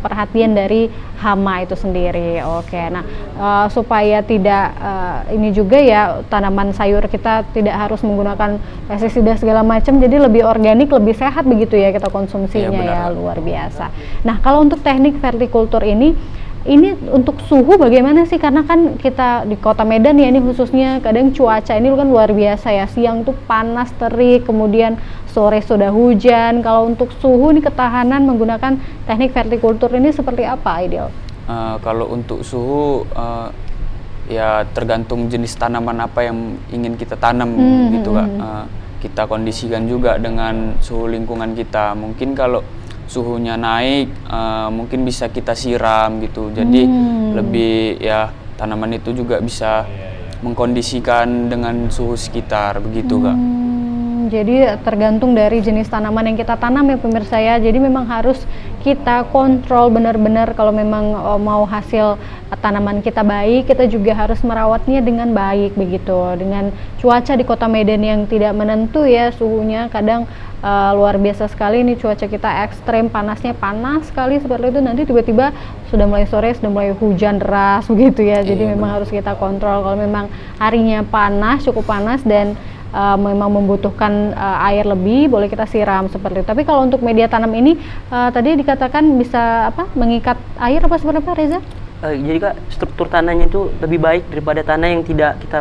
perhatian dari hama itu sendiri. Oke, nah supaya tidak ini juga ya, tanaman sayur kita tidak harus menggunakan pestisida segala macam, jadi lebih organik, lebih sehat begitu ya kita konsumsinya ya, luar biasa. Nah kalau untuk teknik vertikultur ini untuk suhu bagaimana sih? Karena kan kita di kota Medan ya, ini khususnya kadang cuaca ini kan luar biasa ya, siang tuh panas terik, kemudian sore sudah hujan. Kalau untuk suhu ini ketahanan menggunakan teknik vertikultur ini seperti apa Aidil? Kalau untuk suhu ya tergantung jenis tanaman apa yang ingin kita tanam gitu Kak. Kita kondisikan juga dengan suhu lingkungan kita. Mungkin kalau suhunya naik, mungkin bisa kita siram gitu, jadi lebih ya tanaman itu juga bisa mengkondisikan dengan suhu sekitar begitu Kak. Jadi tergantung dari jenis tanaman yang kita tanam ya pemirsa ya, jadi memang harus kita kontrol benar-benar. Kalau memang mau hasil tanaman kita baik, kita juga harus merawatnya dengan baik begitu. Dengan cuaca di kota Medan yang tidak menentu ya, suhunya kadang luar biasa sekali, ini cuaca kita ekstrem, panasnya panas sekali seperti itu, nanti tiba-tiba sudah mulai sore sudah mulai hujan deras begitu ya. Jadi memang harus kita kontrol. Kalau memang harinya panas, cukup panas dan memang membutuhkan air lebih, boleh kita siram seperti itu. Tapi kalau untuk media tanam ini tadi dikatakan bisa mengikat air apa seperti apa Reza? Jadi Kak, struktur tanahnya itu lebih baik daripada tanah yang tidak kita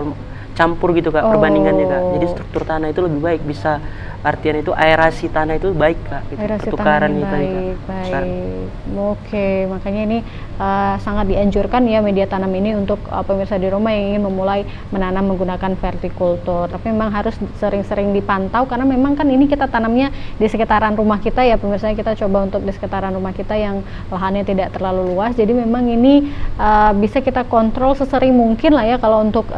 campur gitu Kak, perbandingannya Kak. Jadi struktur tanah itu lebih baik, bisa artian itu aerasi tanah itu baik Kak, gitu. Pertukaran itu baik. Oke, makanya ini sangat dianjurkan ya media tanam ini untuk pemirsa di rumah yang ingin memulai menanam menggunakan vertikultur. Tapi memang harus sering-sering dipantau, karena memang kan ini kita tanamnya di sekitaran rumah kita ya pemirsa. Kita coba untuk di sekitaran rumah kita yang lahannya tidak terlalu luas, jadi memang ini bisa kita kontrol sesering mungkin lah ya. Kalau untuk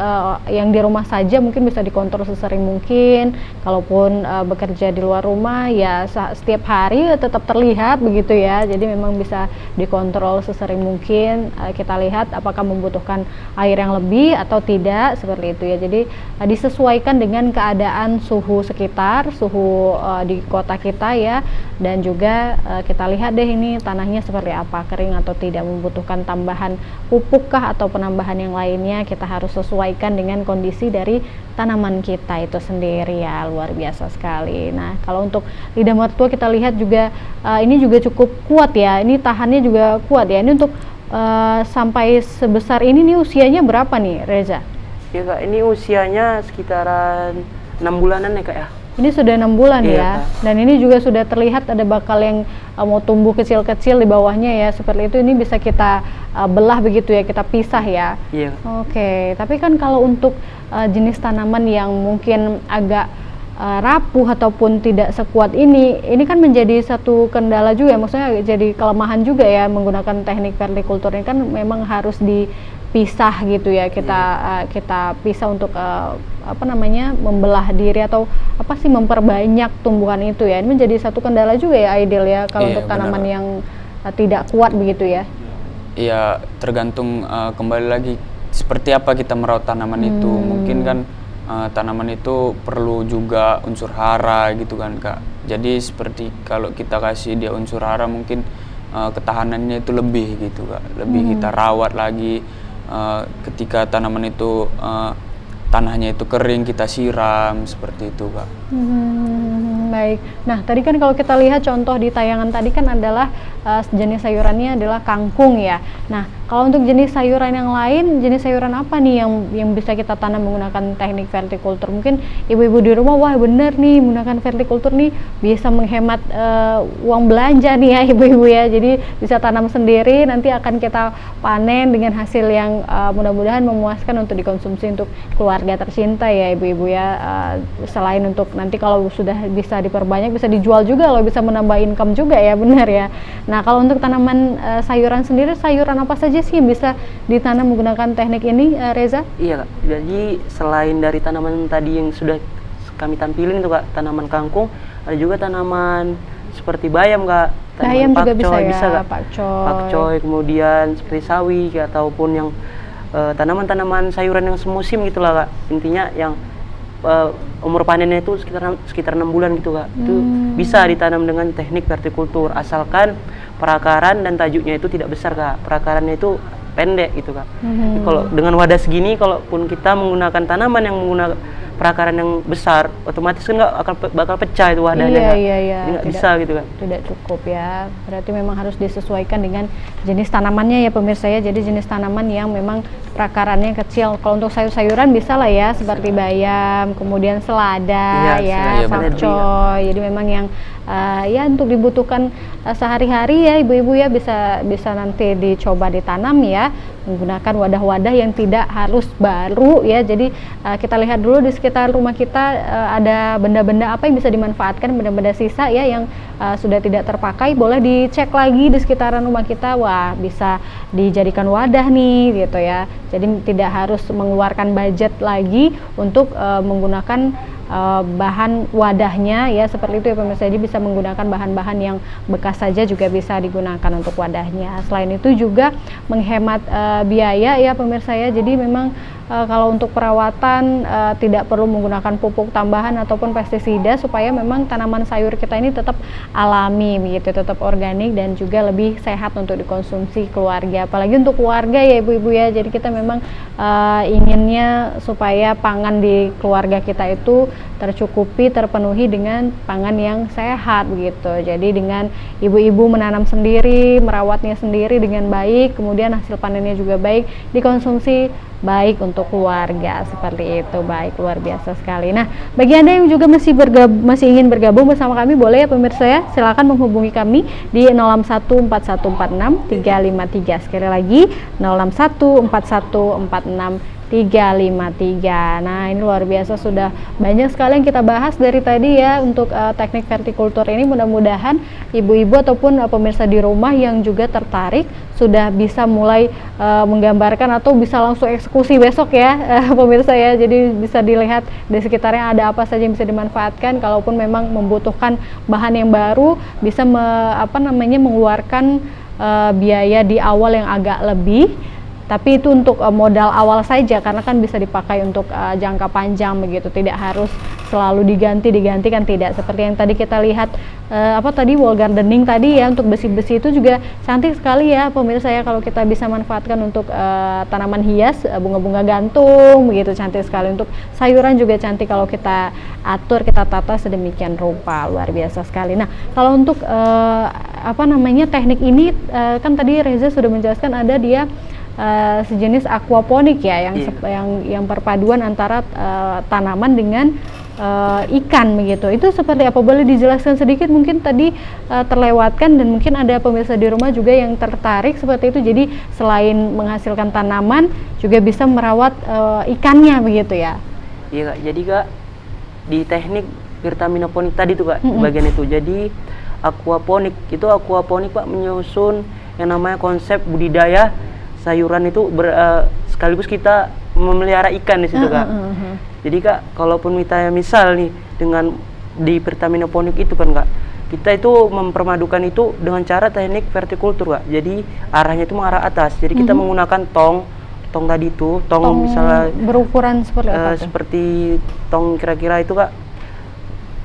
yang di rumah saja mungkin bisa dikontrol sesering mungkin. Kalaupun bekerja di luar rumah ya setiap hari tetap terlihat begitu ya. Jadi memang bisa dikontrol sesering mungkin. Kita lihat apakah membutuhkan air yang lebih atau tidak, seperti itu ya. Jadi disesuaikan dengan keadaan suhu sekitar, suhu di kota kita ya, dan juga kita lihat deh ini tanahnya seperti apa, kering atau tidak, membutuhkan tambahan pupuk kah atau penambahan yang lainnya. Kita harus sesuaikan dengan kondisi dari tanaman kita itu sendiri ya. Luar biasa sekali. Nah, kalau untuk lidah mertua kita lihat juga ini juga cukup kuat ya, ini tahannya juga kuat ya. Ini untuk sampai sebesar ini nih usianya berapa nih Reza? Ya Kak, ini usianya sekitaran 6 bulanan ya Kak ya. Ini sudah 6 bulan iya, ya, Kak. Dan ini juga sudah terlihat ada bakal yang mau tumbuh kecil-kecil di bawahnya ya, seperti itu. Ini bisa kita belah begitu ya, kita pisah ya. Iya. Oke, tapi kan kalau untuk jenis tanaman yang mungkin agak rapuh ataupun tidak sekuat ini kan menjadi satu kendala juga, maksudnya jadi kelemahan juga ya menggunakan teknik vertikultur ini kan memang harus dipisah gitu ya, kita pisah untuk membelah diri atau memperbanyak tumbuhan itu ya. Ini menjadi satu kendala juga ya Aidil ya kalau untuk tanaman yang tidak kuat begitu ya. Iya, tergantung kembali lagi seperti apa kita merawat tanaman itu. Mungkin kan tanaman itu perlu juga unsur hara gitu kan Kak. Jadi seperti kalau kita kasih dia unsur hara mungkin ketahanannya itu lebih gitu Kak. Lebih kita rawat lagi ketika tanaman itu tanahnya itu kering kita siram seperti itu Kak. Baik. Nah, tadi kan kalau kita lihat contoh di tayangan tadi kan adalah jenis sayurannya adalah kangkung ya. Nah, kalau untuk jenis sayuran yang lain, jenis sayuran apa nih yang bisa kita tanam menggunakan teknik vertikultur? Mungkin ibu-ibu di rumah, wah bener nih menggunakan vertikultur nih bisa menghemat uang belanja nih ya ibu-ibu ya. Jadi bisa tanam sendiri, nanti akan kita panen dengan hasil yang mudah-mudahan memuaskan untuk dikonsumsi untuk keluarga tercinta ya ibu-ibu ya. Selain untuk nanti kalau sudah bisa diperbanyak, bisa dijual juga loh, bisa menambah income juga ya, benar ya. Nah, kalau untuk tanaman sayuran sendiri, sayuran apa saja sih yang bisa ditanam menggunakan teknik ini, Reza? Iya Kak, jadi selain dari tanaman tadi yang sudah kami tampilin itu Kak, tanaman kangkung, ada juga tanaman seperti bayam Kak. Bayam juga bisa ya, bisa Kak. Pakcoy, kemudian seperti sawi ataupun yang tanaman-tanaman sayuran yang semusim gitulah Kak. Intinya yang umur panennya itu sekitar 6 bulan gitu Kak. Itu bisa ditanam dengan teknik vertikultur asalkan perakaran dan tajuknya itu tidak besar Kak. Perakarannya itu pendek gitu Kak. Jadi kalau dengan wadah segini, kalaupun kita menggunakan tanaman yang menggunakan perakaran yang besar, otomatis kan bakal pecah itu wadahnya. Iya. Jadi nggak bisa gitu Kak. Tidak cukup ya. Berarti memang harus disesuaikan dengan jenis tanamannya ya pemirsa ya. Jadi jenis tanaman yang memang perakarannya kecil. Kalau untuk sayur-sayuran bisa lah ya, seperti bayam, kemudian selada ya, pakcoy. Jadi memang yang ya untuk dibutuhkan sehari-hari ya ibu-ibu ya, bisa nanti dicoba ditanam ya menggunakan wadah-wadah yang tidak harus baru ya. Jadi kita lihat dulu di sekitar rumah kita ada benda-benda apa yang bisa dimanfaatkan, benda-benda sisa ya yang sudah tidak terpakai, boleh dicek lagi di sekitaran rumah kita. Wah, bisa dijadikan wadah nih gitu ya. Jadi tidak harus mengeluarkan budget lagi untuk menggunakan bahan wadahnya ya, seperti itu ya pemirsa. Jadi bisa menggunakan bahan-bahan yang bekas saja juga bisa digunakan untuk wadahnya. Selain itu juga menghemat biaya ya pemirsa ya. Jadi memang kalau untuk perawatan tidak perlu menggunakan pupuk tambahan ataupun pestisida, supaya memang tanaman sayur kita ini tetap alami begitu, tetap organik dan juga lebih sehat untuk dikonsumsi keluarga. Apalagi untuk keluarga ya ibu-ibu ya. Jadi kita memang inginnya supaya pangan di keluarga kita itu tercukupi, terpenuhi dengan pangan yang sehat begitu. Jadi dengan ibu-ibu menanam sendiri, merawatnya sendiri dengan baik, kemudian hasil panennya juga baik, dikonsumsi baik untuk keluarga, seperti itu. Baik, luar biasa sekali. Nah, bagi Anda yang juga masih ingin bergabung bersama kami, boleh ya pemirsa ya, silakan menghubungi kami di 0614146 353. Sekali lagi 0614146 353. Nah, ini luar biasa, sudah banyak sekali yang kita bahas dari tadi ya untuk teknik vertikultur ini. Mudah-mudahan ibu-ibu ataupun pemirsa di rumah yang juga tertarik sudah bisa mulai menggambarkan atau bisa langsung eksekusi besok ya pemirsa ya. Jadi bisa dilihat di sekitarnya ada apa saja yang bisa dimanfaatkan. Kalaupun memang membutuhkan bahan yang baru, bisa mengeluarkan biaya di awal yang agak lebih. Tapi itu untuk modal awal saja, karena kan bisa dipakai untuk jangka panjang begitu, tidak harus selalu diganti kan tidak. Seperti yang tadi kita lihat wall gardening tadi ya, untuk besi-besi itu juga cantik sekali ya pemirsa ya, kalau kita bisa manfaatkan untuk tanaman hias, bunga-bunga gantung begitu, cantik sekali. Untuk sayuran juga cantik kalau kita atur, kita tata sedemikian rupa, luar biasa sekali. Nah, kalau untuk teknik ini kan tadi Reza sudah menjelaskan ada dia sejenis aquaponik ya, yang perpaduan antara tanaman dengan ikan begitu. Itu seperti apa? Boleh dijelaskan sedikit? Mungkin tadi terlewatkan, dan mungkin ada pemirsa di rumah juga yang tertarik seperti itu. Jadi selain menghasilkan tanaman, juga bisa merawat ikannya begitu ya? Iya Kak, jadi Kak di teknik virtaminoponik tadi tuh Kak, bagian itu. Jadi aquaponik Pak menyusun yang namanya konsep budidaya sayuran itu sekaligus kita memelihara ikan di situ Kak. Jadi Kak, kalaupun misal nih dengan di virtaminoponik itu kan Kak, kita itu mempermadukan itu dengan cara teknik vertikultur Kak. Jadi arahnya itu mengarah atas. Jadi kita menggunakan tong tadi itu, tong misalnya berukuran seperti apa? Seperti tong kira-kira itu Kak,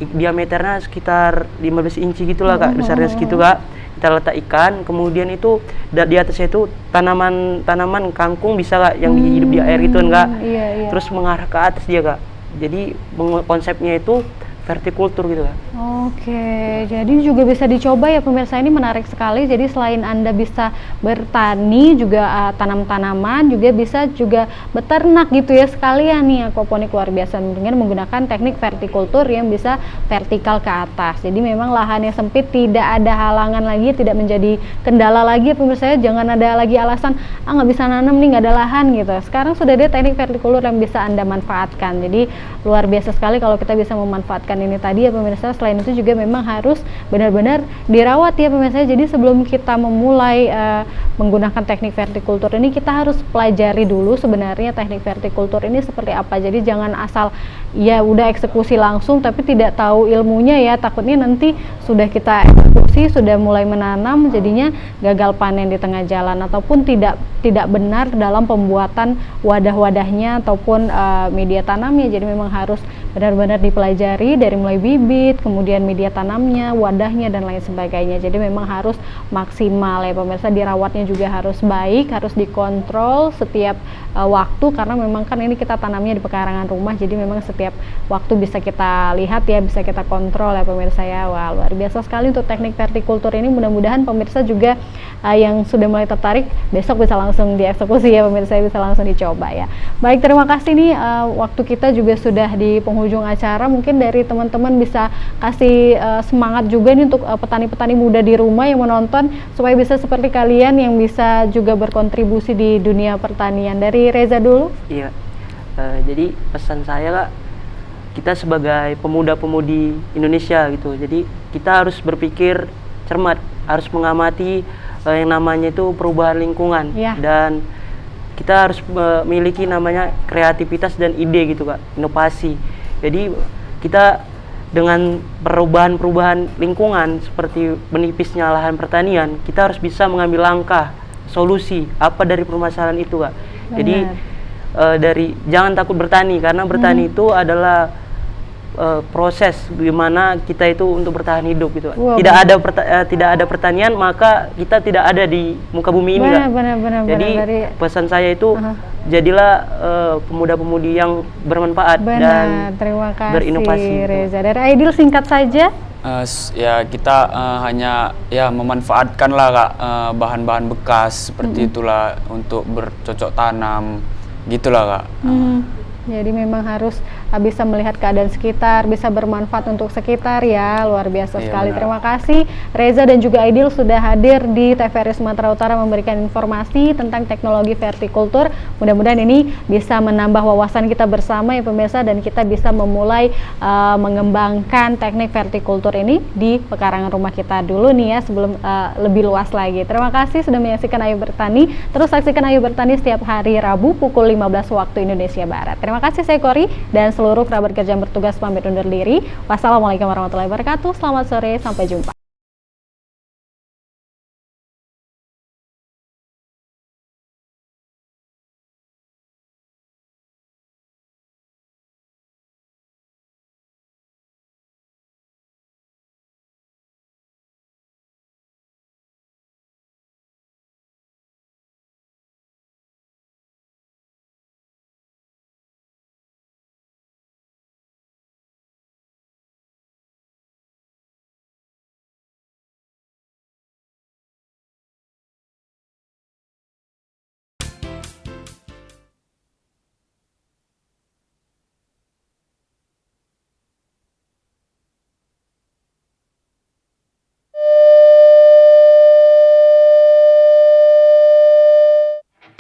diameternya sekitar 15 inci gitulah Kak, besarnya segitu Kak. Kita letak ikan, kemudian itu di atasnya itu tanaman kangkung bisa Kak, yang hidup di air itu kan Kak. Iya. Terus mengarah ke atas dia Kak. Jadi konsepnya itu vertikultur gitu Kak. Oke, jadi juga bisa dicoba ya pemirsa, ini menarik sekali. Jadi selain Anda bisa bertani juga tanam-tanaman, juga bisa juga beternak gitu ya sekalian nih. Aquaponik luar biasa dengan menggunakan teknik vertikultur yang bisa vertikal ke atas. Jadi memang lahannya sempit, tidak ada halangan lagi, tidak menjadi kendala lagi pemirsa. Jangan ada lagi alasan nggak bisa nanam nih, nggak ada lahan gitu. Sekarang sudah ada teknik vertikultur yang bisa Anda manfaatkan. Jadi luar biasa sekali kalau kita bisa memanfaatkan ini tadi ya pemirsa. Selain itu juga memang harus benar-benar dirawat ya pemirsa. Jadi sebelum kita memulai menggunakan teknik vertikultur ini, kita harus pelajari dulu sebenarnya teknik vertikultur ini seperti apa. Jadi jangan asal ya udah eksekusi langsung tapi tidak tahu ilmunya ya, takutnya nanti sudah kita eksekusi, sudah mulai menanam, jadinya gagal panen di tengah jalan, ataupun tidak benar dalam pembuatan wadah-wadahnya ataupun media tanamnya. Jadi memang harus benar-benar dipelajari dari mulai bibit, kemudian media tanamnya, wadahnya, dan lain sebagainya. Jadi memang harus maksimal ya pemirsa, dirawatnya juga harus baik, harus dikontrol setiap waktu, karena memang kan ini kita tanamnya di pekarangan rumah, jadi memang setiap waktu bisa kita lihat ya, bisa kita kontrol ya pemirsa ya. Wah, luar biasa sekali untuk teknik vertikultur ini. Mudah-mudahan pemirsa juga yang sudah mulai tertarik besok bisa langsung dieksekusi ya pemirsa, bisa langsung dicoba ya. Baik, terima kasih nih, waktu kita juga sudah di penghujung acara. Mungkin dari teman-teman bisa kasih semangat juga nih untuk petani-petani muda di rumah yang menonton, supaya bisa seperti kalian yang bisa juga berkontribusi di dunia pertanian. Dari Reza dulu. Iya, jadi pesan saya Kak, kita sebagai pemuda-pemudi Indonesia gitu, jadi kita harus berpikir cermat, harus mengamati yang namanya itu perubahan lingkungan, dan kita harus memiliki namanya kreativitas dan ide gitu Kak, inovasi. Jadi kita dengan perubahan lingkungan seperti menipisnya lahan pertanian, kita harus bisa mengambil langkah solusi apa dari permasalahan itu Kak. Benar. Jadi jangan takut bertani, karena bertani itu adalah proses gimana kita itu untuk bertahan hidup gitu. Wow, tidak ada pertanian, maka kita tidak ada di muka bumi ini Kak. Jadi pesan saya itu jadilah pemuda-pemudi yang bermanfaat dan terima kasih, berinovasi. Reza. Dari Aidil singkat saja. Ya kita hanya ya memanfaatkan lah Kak, bahan-bahan bekas seperti itulah untuk bercocok tanam gitulah Kak. Jadi memang harus bisa melihat keadaan sekitar, bisa bermanfaat untuk sekitar ya. Luar biasa sekali. Benar. Terima kasih Reza dan juga Aidil sudah hadir di TVRI Sumatera Utara memberikan informasi tentang teknologi vertikultur. Mudah-mudahan ini bisa menambah wawasan kita bersama ya pemirsa, dan kita bisa memulai mengembangkan teknik vertikultur ini di pekarangan rumah kita dulu nih ya, sebelum lebih luas lagi. Terima kasih sudah menyaksikan Ayo Bertani. Terus saksikan Ayo Bertani setiap hari Rabu pukul 15 waktu Indonesia Barat. Terima kasih, saya Kori dan seluruh kerabat kerja yang bertugas pamit undur diri. Wassalamualaikum warahmatullahi wabarakatuh. Selamat sore, sampai jumpa.